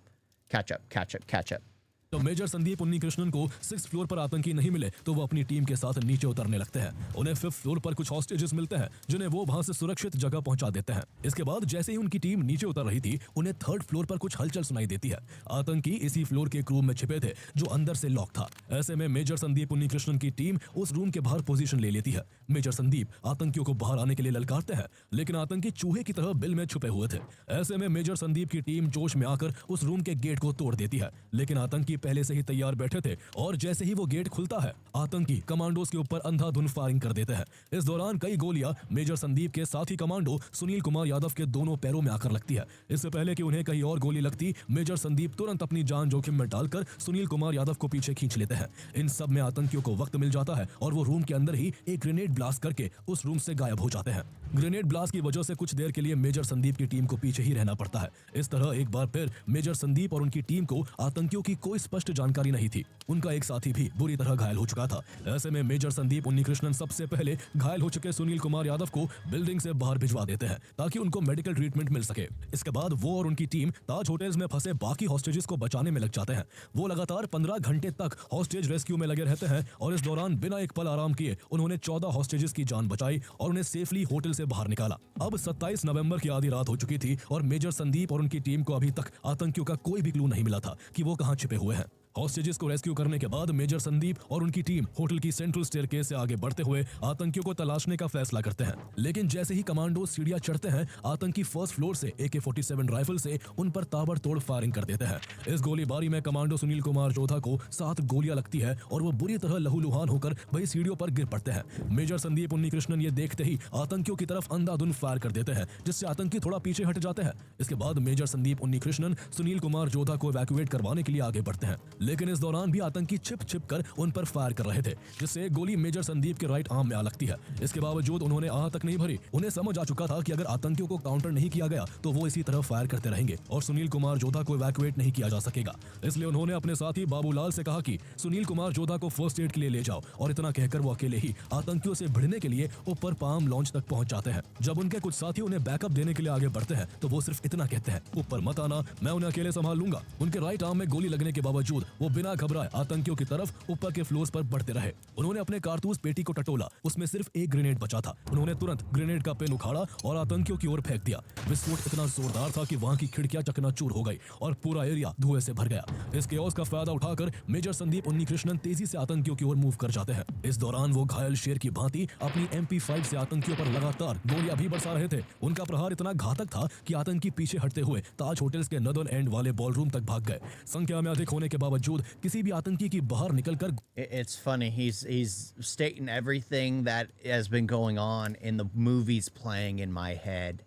तो major Sandeep Unnikrishnan को 6th floor पर आतंकी नहीं मिले तो वो अपनी team के साथ नीचे उतरने लगते हैं। उन्हें 5th फ्लोर पर कुछ हॉस्टेजेस मिलते हैं, जिन्हें वो वहां से सुरक्षित जगह पहुंचा देते हैं। इसके बाद जैसे ही उनकी टीम नीचे उतर रही थी, उन्हें 3rd फ्लोर पर कुछ हलचल सुनाई देती है। आतंकी इसी फ्लोर के एक रूम में छिपे थे, जो अंदर से लॉक था। ऐसे में मेजर संदीप उन्नीकृष्णन की टीम उस रूम के बाहर पोजीशन ले लेती है। मेजर संदीप आतंकियों को बाहर आने के लिए ललकारते हैं, लेकिन आतंकी चूहे की तरह बिल में छुपे हुए थे। ऐसे में मेजर संदीप की टीम जोश में आकर उस रूम के गेट को तोड़ देती है, लेकिन आतंकी पहले से ही तैयार बैठे थे और जैसे ही वो गेट खुलता है, आतंकी कमांडोज के ऊपर अंधाधुंध फायरिंग कर देते हैं। इस दौरान कई गोलियां मेजर संदीप के साथी कमांडो सुनील कुमार यादव के दोनों पैरों में आकर लगती है। इससे पहले कि उन्हें कहीं और गोली लगती, मेजर संदीप तुरंत अपनी जान जोखिम में डालकर सुनील कुमार यादव को पीछे खींच लेते हैं। इन सब में आतंकियों को वक्त मिल जाता है और वो रूम के अंदर ही एक ग्रेनेड ब्लास्ट करके उस रूम से गायब हो जाते हैं। ग्रेनेड ब्लास्ट की वजह से कुछ देर के लिए मेजर संदीप की टीम को पीछे ही रहना पड़ता है। इस तरह एक बार फिर मेजर संदीप और उनकी टीम को आतंकियों की कोई स्पष्ट जानकारी नहीं थी। उनका एक साथी भी बुरी तरह घायल हो चुका था। ऐसे में मेजर संदीप उन्नीकृष्णन सबसे पहले घायल हो चुके सुनील कुमार यादव को बिल्डिंग से बाहर भिजवा देते हैं ताकि उनको मेडिकल ट्रीटमेंट मिल सके। इसके बाद वो और उनकी टीम ताज होटल्स में फंसे बाकी हॉस्टेजेस को बचाने में लग जाते हैं। वो लगातार 15 घंटे तक हॉस्टेज रेस्क्यू में लगे रहते हैं और इस दौरान बिना एक पल आराम किए उन्होंने 14 हॉस्टेजेस की जान बचाई और उन्हें सेफली होटल से बाहर निकाला। अब 27 नवंबर की आधी रात हो चुकी थी और मेजर संदीप और उनकी टीम को अभी तक आतंकियों का कोई भी क्लू नहीं मिला था कि वो कहां छिपे हुए हैं। हॉस्टेजेस को रेस्क्यू करने के बाद मेजर संदीप और उनकी टीम होटल की सेंट्रल स्टेयरकेस से आगे बढ़ते हुए आतंकियों को तलाशने का फैसला करते हैं। लेकिन जैसे ही कमांडो सीढ़ियां चढ़ते हैं, आतंकी फर्स्ट फ्लोर से AK-47 राइफल से उन पर ताबड़तोड़ फायरिंग कर देते हैं। इस गोलीबारी में कमांडो सुनील कुमार जोधा को 7 गोलियां लगती है और वो बुरी तरह लहूलुहान होकर वही सीढ़ियों पर गिर पड़ते हैं। मेजर संदीप उन्नीकृष्णन ये देखते ही आतंकियों की तरफ अंधाधुंध फायर कर देते हैं, जिससे आतंकी थोड़ा पीछे हट जाते हैं। इसके बाद मेजर संदीप उन्नीकृष्णन सुनील कुमार जोधा को इवैक्यूएट करवाने के लिए आगे बढ़ते हैं, लेकिन इस दौरान भी आतंकी छिप कर उन पर फायर कर रहे थे, जिससे एक गोली मेजर संदीप के राइट आर्म में आ लगती है। इसके बावजूद उन्होंने आह तक नहीं भरी। उन्हें समझ आ चुका था कि अगर आतंकियों को काउंटर नहीं किया गया तो वो इसी तरह फायर करते रहेंगे और सुनील कुमार जोधा को इवैक्यूएट नहीं किया जा सकेगा। इसलिए उन्होंने अपने साथी बाबूलाल से कहा कि सुनील कुमार जोधा को फर्स्ट एड के लिए ले जाओ, और इतना कहकर वो अकेले ही आतंकियों से भिड़ने के लिए ऊपर पाम लॉन्च तक पहुंच जाते हैं। जब उनके कुछ साथी उन्हें बैकअप देने के लिए आगे बढ़ते हैं तो वो सिर्फ इतना कहते हैं, ऊपर मत आना, मैं उन्हें अकेले संभाल लूंगा। उनके राइट आर्म में गोली लगने के बावजूद वो बिना घबराए आतंकियों की तरफ ऊपर के फ्लोर्स पर बढ़ते रहे। उन्होंने अपने कारतूस पेटी को टटोला, उसमें सिर्फ एक ग्रेनेड बचा था। उन्होंने तुरंत ग्रेनेड का पिन उखाड़ा और आतंकियों की ओर फेंक दिया। विस्फोट इतना जोरदार था कि वहां की खिड़कियां चकनाचूर हो गई और पूरा एरिया धुएं से भर गया। इस केओस का फायदा उठाकर मेजर संदीप उन्नीकृष्णन तेजी से आतंकियों की ओर मूव कर जाते हैं। इस दौरान वो घायल शेर की भांति अपनी MP5 से आतंकियों पर लगातार गोलियां भी बरसा रहे थे। उनका प्रहार इतना घातक था कि आतंकी पीछे हटते हुए ताज होटल्स के नदर्न एंड वाले बॉलरूम तक भाग गए। संख्या में अधिक होने के बावजूद किसी भी आतंकी की बाहर निकलकर It's funny. He's stating everything that has been going on in the movies playing in my head.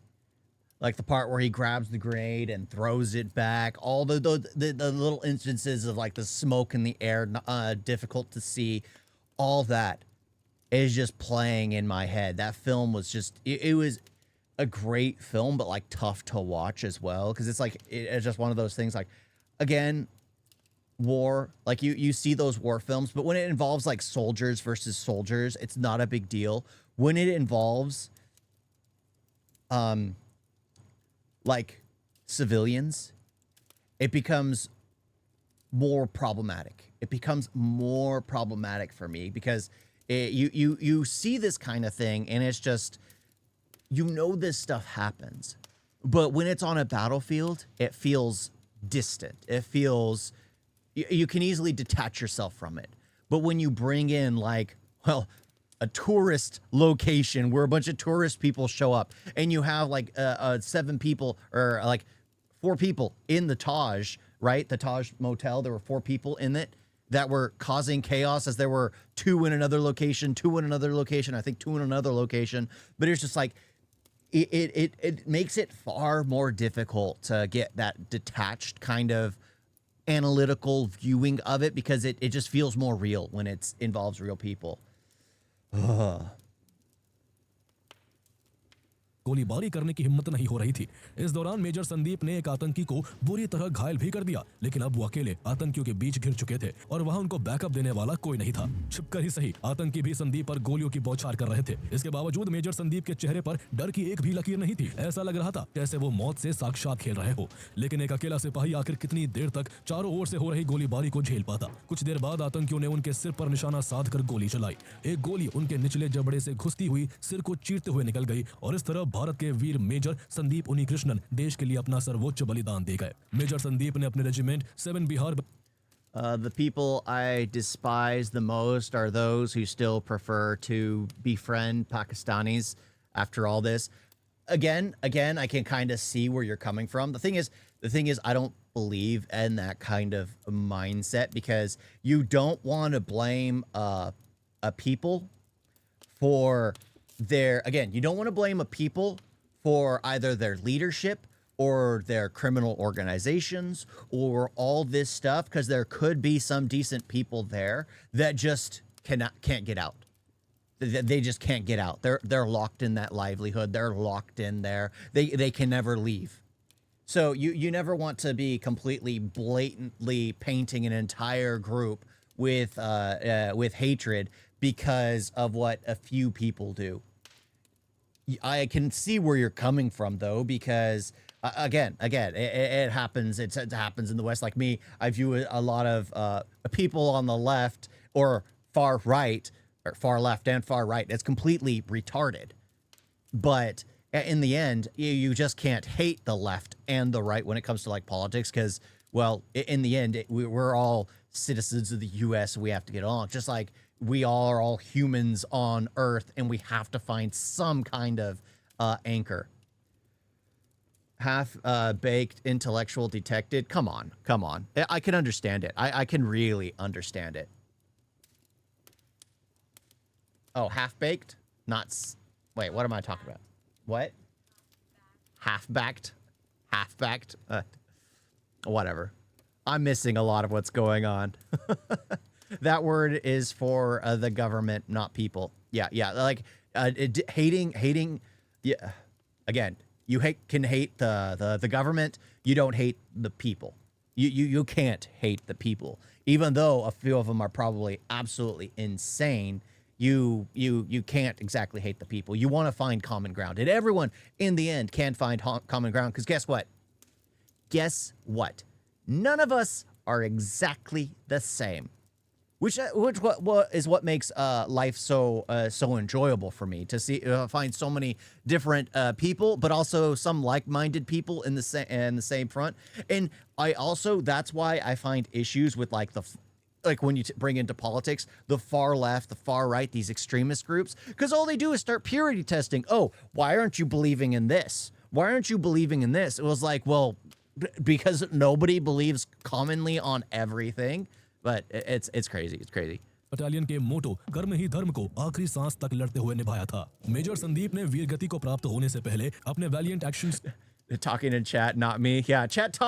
Like the part where he grabs the grenade and throws it back. All the little instances of like the smoke in the air, difficult to see. All that is just playing in my head. That film was just, it was a great film, but like tough to watch as well. Because it's like, it's just one of those things like, again, war, like you see those war films, but when it involves like soldiers versus soldiers, it's not a big deal. When it involves like civilians, it becomes more problematic. It becomes more problematic for me because you see this kind of thing and it's just, you know, this stuff happens, but when it's on a battlefield, it feels distant. It feels, you can easily detach yourself from it. But when you bring in like, well, a tourist location where a bunch of tourist people show up and you have like 7 people or like 4 people in the Taj, right? The Taj Motel, there were 4 people in it that were causing chaos, as there were 2 in another location, 2 in another location, I think 2 in another location. But it's just like, it makes it far more difficult to get that detached kind of analytical viewing of it, because it just feels more real when it involves real people. गोलीबारी करने की हिम्मत नहीं हो रही थी। इस दौरान मेजर संदीप ने एक आतंकी को बुरी तरह घायल भी कर दिया, लेकिन अब वो अकेले आतंकियों के बीच घिर चुके थे और वहां उनको बैकअप देने वाला कोई नहीं था। छिपकर ही सही, आतंकी भी संदीप पर गोलियों की बौछार कर रहे थे। इसके बावजूद मेजर संदीप के चेहरे पर डर की एक भी लकीर नहीं थी। ऐसा लग रहा था जैसे वो मौत से साक्षात खेल रहे हो। लेकिन एक अकेला सिपाही आखिर कितनी देर तक चारों ओर से हो रही गोलीबारी को झेल पाता। कुछ देर बाद आतंकियों ने उनके सिर पर निशाना साध कर गोली चलाई। एक गोली उनके निचले जबड़े से घुसती हुई सिर को चीरते हुए निकल गई और इस तरह भारत के वीर मेजर संदीप उन्नीकृष्णन देश के लिए अपना सर्वोच्च बलिदान दे गए। मेजर संदीप ने अपने regiment 7 Bihar The people I despise the most are those who still prefer to befriend Pakistanis after all this. Again, I can kind of see where you're coming from. The thing is, I don't believe in that kind of mindset, because you don't want to blame a people for their, again, you don't want to blame a people for either their leadership or their criminal organizations or all this stuff, because there could be some decent people there that just can't get out. They just can't get out. They're locked in that livelihood. They're locked in there. They can never leave. So you never want to be completely blatantly painting an entire group with hatred because of what a few people do. I can see where you're coming from, though, because again, it happens. It happens in the West. Like me, I view a lot of people on the left or far right, or far left and far right, it's completely retarded. But in the end, you just can't hate the left and the right when it comes to like politics, because, well, in the end, we're all citizens of the U.S. We have to get along, just like we are all humans on Earth, and we have to find some kind of anchor. Half baked intellectual detected. Come on. I can understand it. I can really understand it. Oh, half baked? Wait, what am I talking about? What? Half backed? Half backed? Whatever. I'm missing a lot of what's going on. That word is for the government, not people. Yeah. Like hating. Yeah. Again, you can hate the government. You don't hate the people. You can't hate the people, even though a few of them are probably absolutely insane. You can't exactly hate the people. You want to find common ground, and everyone in the end can find common ground. Because guess what? None of us are exactly the same. Which is what makes life so enjoyable for me, to see find so many different people, but also some like-minded people in the same front. And that's why I find issues with like when you bring into politics, the far left, the far right, these extremist groups, because all they do is start purity testing. Oh, why aren't you believing in this? Why aren't you believing in this? It was like, well, because nobody believes commonly on everything. But it's crazy. It's crazy. Battalion के मोटो कर्म ही धर्म को आखिरी सांस तक लड़ते हुए निभाया था। मेजर संदीप ने वीरगति को प्राप्त होने से पहले अपने Valiant actions Talking in chat, not me. Yeah, chat.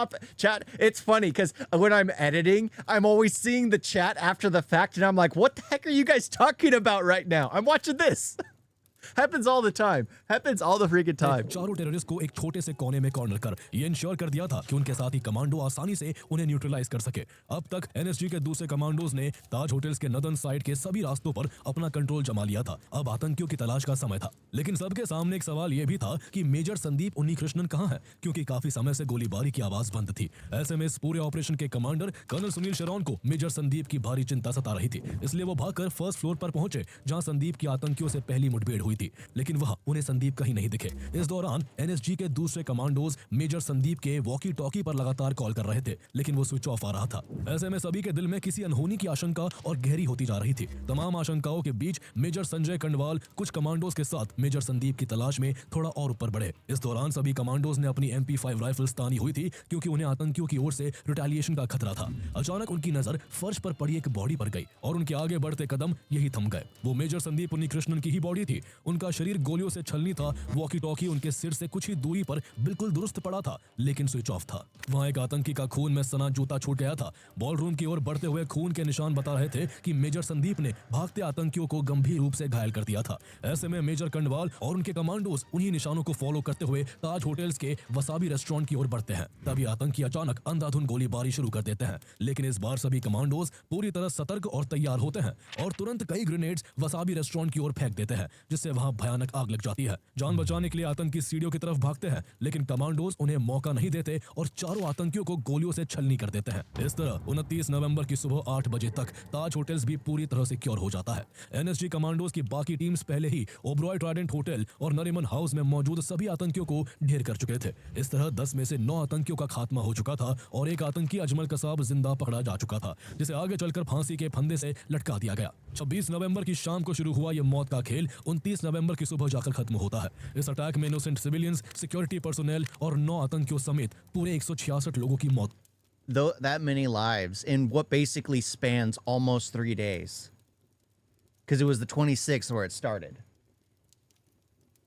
It's funny because when I'm editing, I'm always seeing the chat after the fact, and I'm like, what the heck are you guys talking about right now? I'm watching this. Happens all the time. Happens all the freaking time. चारों terrorist को एक छोटे से कोने में corner कर ये ensure कर दिया था कि उनके साथी कमांडो आसानी से उन्हें न्यूट्रलाइज कर सके। अब तक एनएसजी के दूसरे कमांडोज ने ताज होटल्स के नदन साइड के सभी रास्तों पर अपना कंट्रोल जमा लिया था। अब आतंकियों की तलाश का समय था, लेकिन सबके सामने एक सवाल यह भी था कि मेजर संदीप उन्नीकृष्णन कहां है, क्योंकि काफी समय से गोलीबारी की आवाज बंद थी। ऐसे में इस पूरे ऑपरेशन के कमांडर कर्नल सुनील शरौन को मेजर संदीप की भारी चिंता सता रही थी। इसलिए वो भागकर फर्स्ट फ्लोर पर पहुंचे, जहां संदीप की आतंकियों से पहली मुठभेड़ हुई थी, लेकिन वहां उन्हें संदीप कहीं नहीं दिखे। इस दौरान एनएसजी के दूसरे कमांडोज मेजर संदीप के वॉकी टॉकी पर लगातार कॉल कर रहे थे, लेकिन वो स्विच ऑफ आ रहा था। ऐसे में सभी के दिल में किसी अनहोनी की आशंका और गहरी होती जा रही थी। तमाम आशंकाओं के बीच मेजर संजय कंडवाल कुछ कमांडोज के साथ मेजर संदीप की तलाश में थोड़ा और ऊपर बढ़े। इस दौरान सभी कमांडोज ने अपनी MP5 राइफल्स तानी हुई थी, क्योंकि उन्हें आतंकियों की ओर से रिटेलिएशन का खतरा था। अचानक उनकी नजर फर्श पर पड़ी एक बॉडी पर गई और उनके आगे बढ़ते कदम यही थम गए। वो मेजर संदीप उन्नीकृष्णन की ही बॉडी थी। उनका शरीर गोलियों से छलनी था। वॉकी टॉकी उनके सिर से कुछ ही दूरी पर बिल्कुल दुरुस्त पड़ा था, लेकिन स्विच ऑफ था। वहां एक आतंकी का खून में सना जूता छूट गया था। बॉलरूम की ओर बढ़ते हुए खून के निशान बता रहे थे कि मेजर संदीप ने भागते आतंकियों को गंभीर रूप से घायल कर दिया था। ऐसे में मेजर कंडवाल और उनके कमांडोज उन्हीं निशानों को फॉलो करते हुए ताज होटल्स के वसाबी रेस्टोरेंट की ओर बढ़ते हैं। तभी आतंकी अचानक अंधाधुंध गोलीबारी शुरू कर देते हैं, लेकिन इस बार सभी कमांडोज पूरी तरह सतर्क और तैयार होते हैं और तुरंत कई ग्रेनेड्स वसाबी रेस्टोरेंट की ओर फेंक देते हैं, जिससे वहां भयानक आग लग जाती है। जान बचाने के लिए आतंकी सीढ़ियों की तरफ भागते हैं, लेकिन कमांडोज उन्हें मौका नहीं देते और चारों आतंकियों को गोलियों से छलनी कर देते हैं। इस तरह 29 नवंबर की सुबह 8 बजे तक ताज होटल्स भी पूरी तरह सिक्योर हो जाता है। एनएसजी कमांडोज की बाकी टीम्स पहले ही ओबरॉय ट्राइडेंट होटल और नरीमन हाउस में मौजूद सभी आतंकियों को ढेर कर चुके थे। इस तरह 10 में से 9 आतंकियों का खात्मा हो चुका था और एक आतंकी अजमल कसाब जिंदा पकड़ा जा चुका था, जिसे आगे चलकर फांसी के फंदे से लटका दिया गया। 26 नवंबर की शाम को शुरू हुआ यह मौत का खेल 29 नवंबर की सुबह जाकर खत्म होता है। इस अटैक में इनोसेंट सिविलियंस, सिक्योरिटी पर्सोनेल और 9 आतंकियों समेत पूरे 166 लोगों की मौत। Though that many lives in what basically spans almost 3 days, because it was the 26th where it started,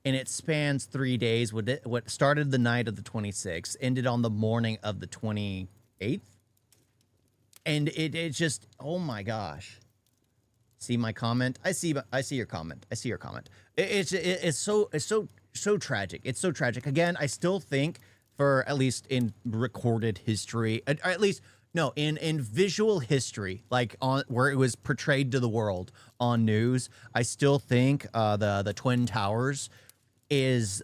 and it spans 3 days. What started the night of the 26th ended on the morning of the 28th, and it just, oh my gosh. See my comment? I see your comment. I see your comment. It's so tragic. It's so tragic. Again, I still think, for at least in recorded history, or at least in visual history, like on where it was portrayed to the world on news, I still think the Twin Towers is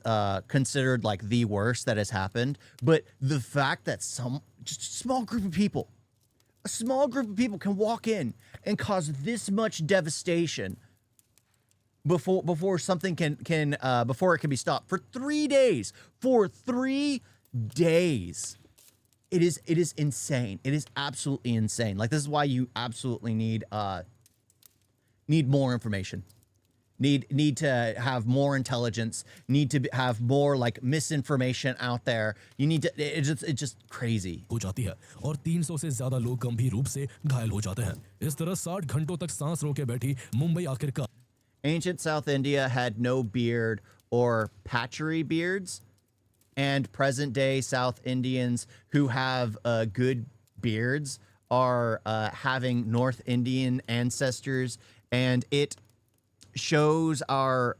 considered like the worst that has happened. But the fact that just a small group of people can walk in and cause this much devastation before something before it can be stopped for 3 days. For 3 days. it is insane. It is absolutely insane. Like, this is why you absolutely need more information. Need to have more intelligence. Need to have more like misinformation out there. You need to. It's just crazy. हो जाती है और 300 से ज्यादा लोग गंभीर रूप से घायल हो जाते हैं। इस तरह 60 घंटों तक सांस रोके बैठी मुंबई आखिरकार Ancient South India had no beard or patchy beards, and present day South Indians who have good beards are having North Indian ancestors, and it shows our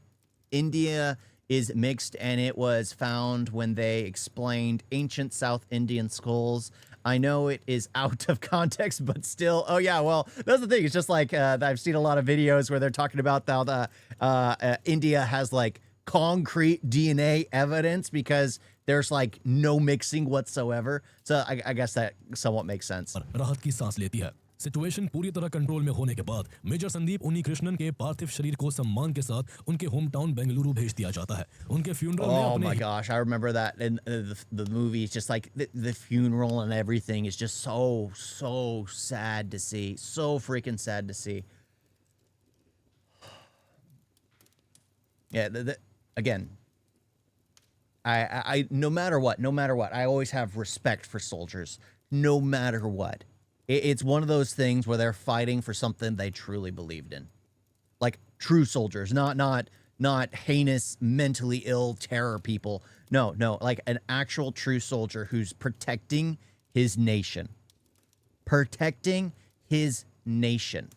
India is mixed, and it was found when they explained ancient South Indian skulls. I know it is out of context, but still. Oh yeah, well, that's the thing. It's just like I've seen a lot of videos where they're talking about how the India has like concrete DNA evidence because there's like no mixing whatsoever. So I guess that somewhat makes sense. राहत की सांस लेती है। Situation पूरी तरह control में होने के बाद मेजर संदीप उन्नीकृष्णन के पार्थिव शरीर को सम्मान के साथ उनके होम टाउन बेंगलुरु भेज दिया जाता है। उनके फ्यूनरल में Oh अपने my gosh, I remember that in the movie. It's just like the funeral and everything is just so sad to see. So freaking sad to see. Yeah, again, I no matter what, I always have respect for soldiers. No matter what. It's one of those things where they're fighting for something they truly believed in. Like true soldiers, not heinous, mentally ill terror people. No, like an actual true soldier who's protecting his nation. Protecting his nation.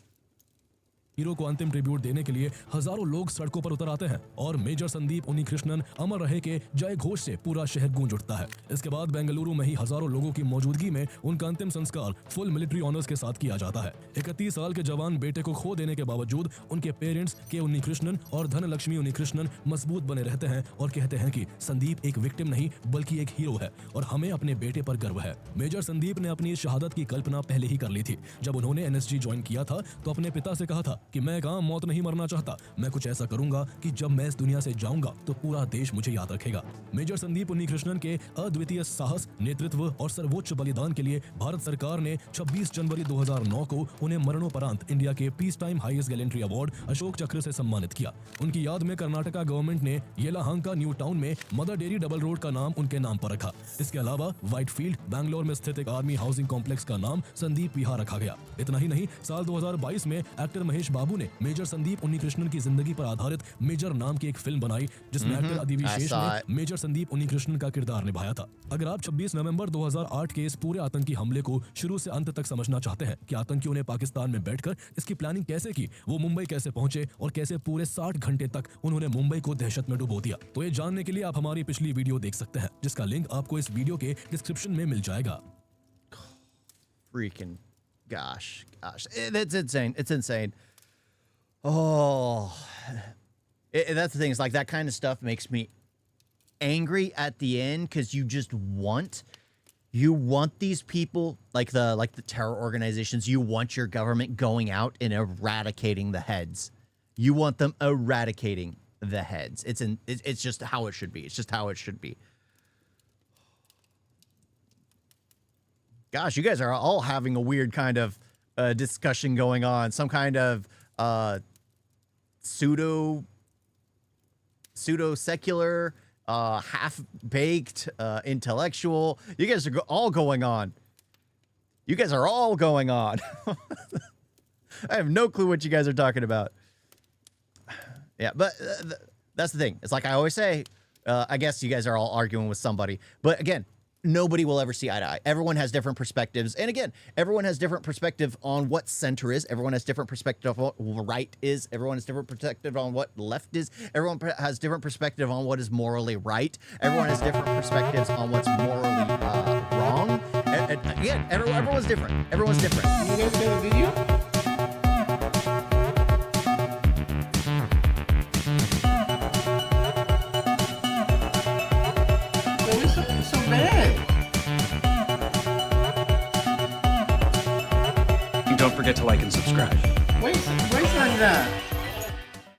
Hero को अंतिम tribute देने के लिए हजारों लोग सड़कों पर उतर आते हैं और मेजर संदीप उन्नीकृष्णन अमर रहे के जय घोष से पूरा शहर गूंज उठता है। इसके बाद बेंगलुरु में ही हजारों लोगों की मौजूदगी में उनका अंतिम संस्कार फुल मिलिट्री ऑनर्स के साथ किया जाता है। 31 साल के जवान बेटे को खो देने के बावजूद उनके पेरेंट्स के उन्नीकृष्णन और धनलक्ष्मी उन्नीकृष्णन मजबूत बने रहते हैं और कहते हैं कि संदीप एक विक्टिम नहीं बल्कि एक हीरो है और हमें अपने बेटे पर गर्व है। मेजर संदीप ने अपनी शहादत की कल्पना पहले ही कर ली थी। जब उन्होंने एनएसजी ज्वाइन किया था तो अपने पिता से कहा था कि मैं कहाँ मौत नहीं मरना चाहता, मैं कुछ ऐसा करूंगा कि जब मैं इस दुनिया से जाऊंगा तो पूरा देश मुझे याद रखेगा। मेजर संदीप उन्नीकृष्णन के अद्वितीय साहस, नेतृत्व और सर्वोच्च बलिदान के लिए भारत सरकार ने 26 जनवरी 2009 को उन्हें मरणोपरांत इंडिया के peace time highest gallantry award Ashok चक्र से सम्मानित किया। उनकी याद में कर्नाटका गवर्नमेंट ने येलाहांका न्यू टाउन में मदर डेयरी डबल रोड का नाम उनके नाम पर रखा। इसके अलावा व्हाइट फील्ड बैंगलोर में स्थित एक आर्मी हाउसिंग कॉम्प्लेक्स का नाम संदीप विहार रखा गया। इतना ही नहीं, साल 2022 में एक्टर महेश बाबू ने मेजर संदीप उन्नीकृष्णन की जिंदगी पर आधारित मेजर नाम की एक फिल्म बनाई जिसमें एक्टर अधिविशेष ने मेजर संदीप उन्नीकृष्णन का किरदार निभाया था। अगर आप 26 नवंबर 2008 के इस पूरे आतंकी हमले को शुरू से अंत तक समझना चाहते हैं कि आतंकियों ने पाकिस्तान में बैठकर इसकी प्लानिंग कैसे की, वो मुंबई कैसे पहुंचे और कैसे पूरे 60 घंटे तक उन्होंने मुंबई को दहशत में डुबो दिया, तो ये जानने के लिए आप हमारी पिछली वीडियो देख सकते हैं जिसका लिंक आपको इस वीडियो के डिस्क्रिप्शन में मिल जाएगा। Freaking gosh. It's insane. It's insane. Oh, that's the thing. It's like that kind of stuff makes me angry at the end because you want these people like the terror organizations. You want your government going out and eradicating the heads. You want them eradicating the heads. It's just how it should be. It's just how it should be. Gosh, you guys are all having a weird kind of discussion going on. Some kind of pseudo secular, half-baked, intellectual. You guys are all going on. You guys are all going on. I have no clue what you guys are talking about. Yeah, but that's the thing. It's like I always say, I guess you guys are all arguing with somebody. But again, nobody will ever see eye to eye. Everyone has different perspectives. And again, everyone has different perspective on what center is. Everyone has different perspective on what right is. Everyone has different perspective on what left is. Everyone has different perspective on what is morally right. Everyone has different perspectives on what's morally wrong. And again, everyone's different. Everyone's different. You guys got a video? Don't forget to like and subscribe. Wait like that.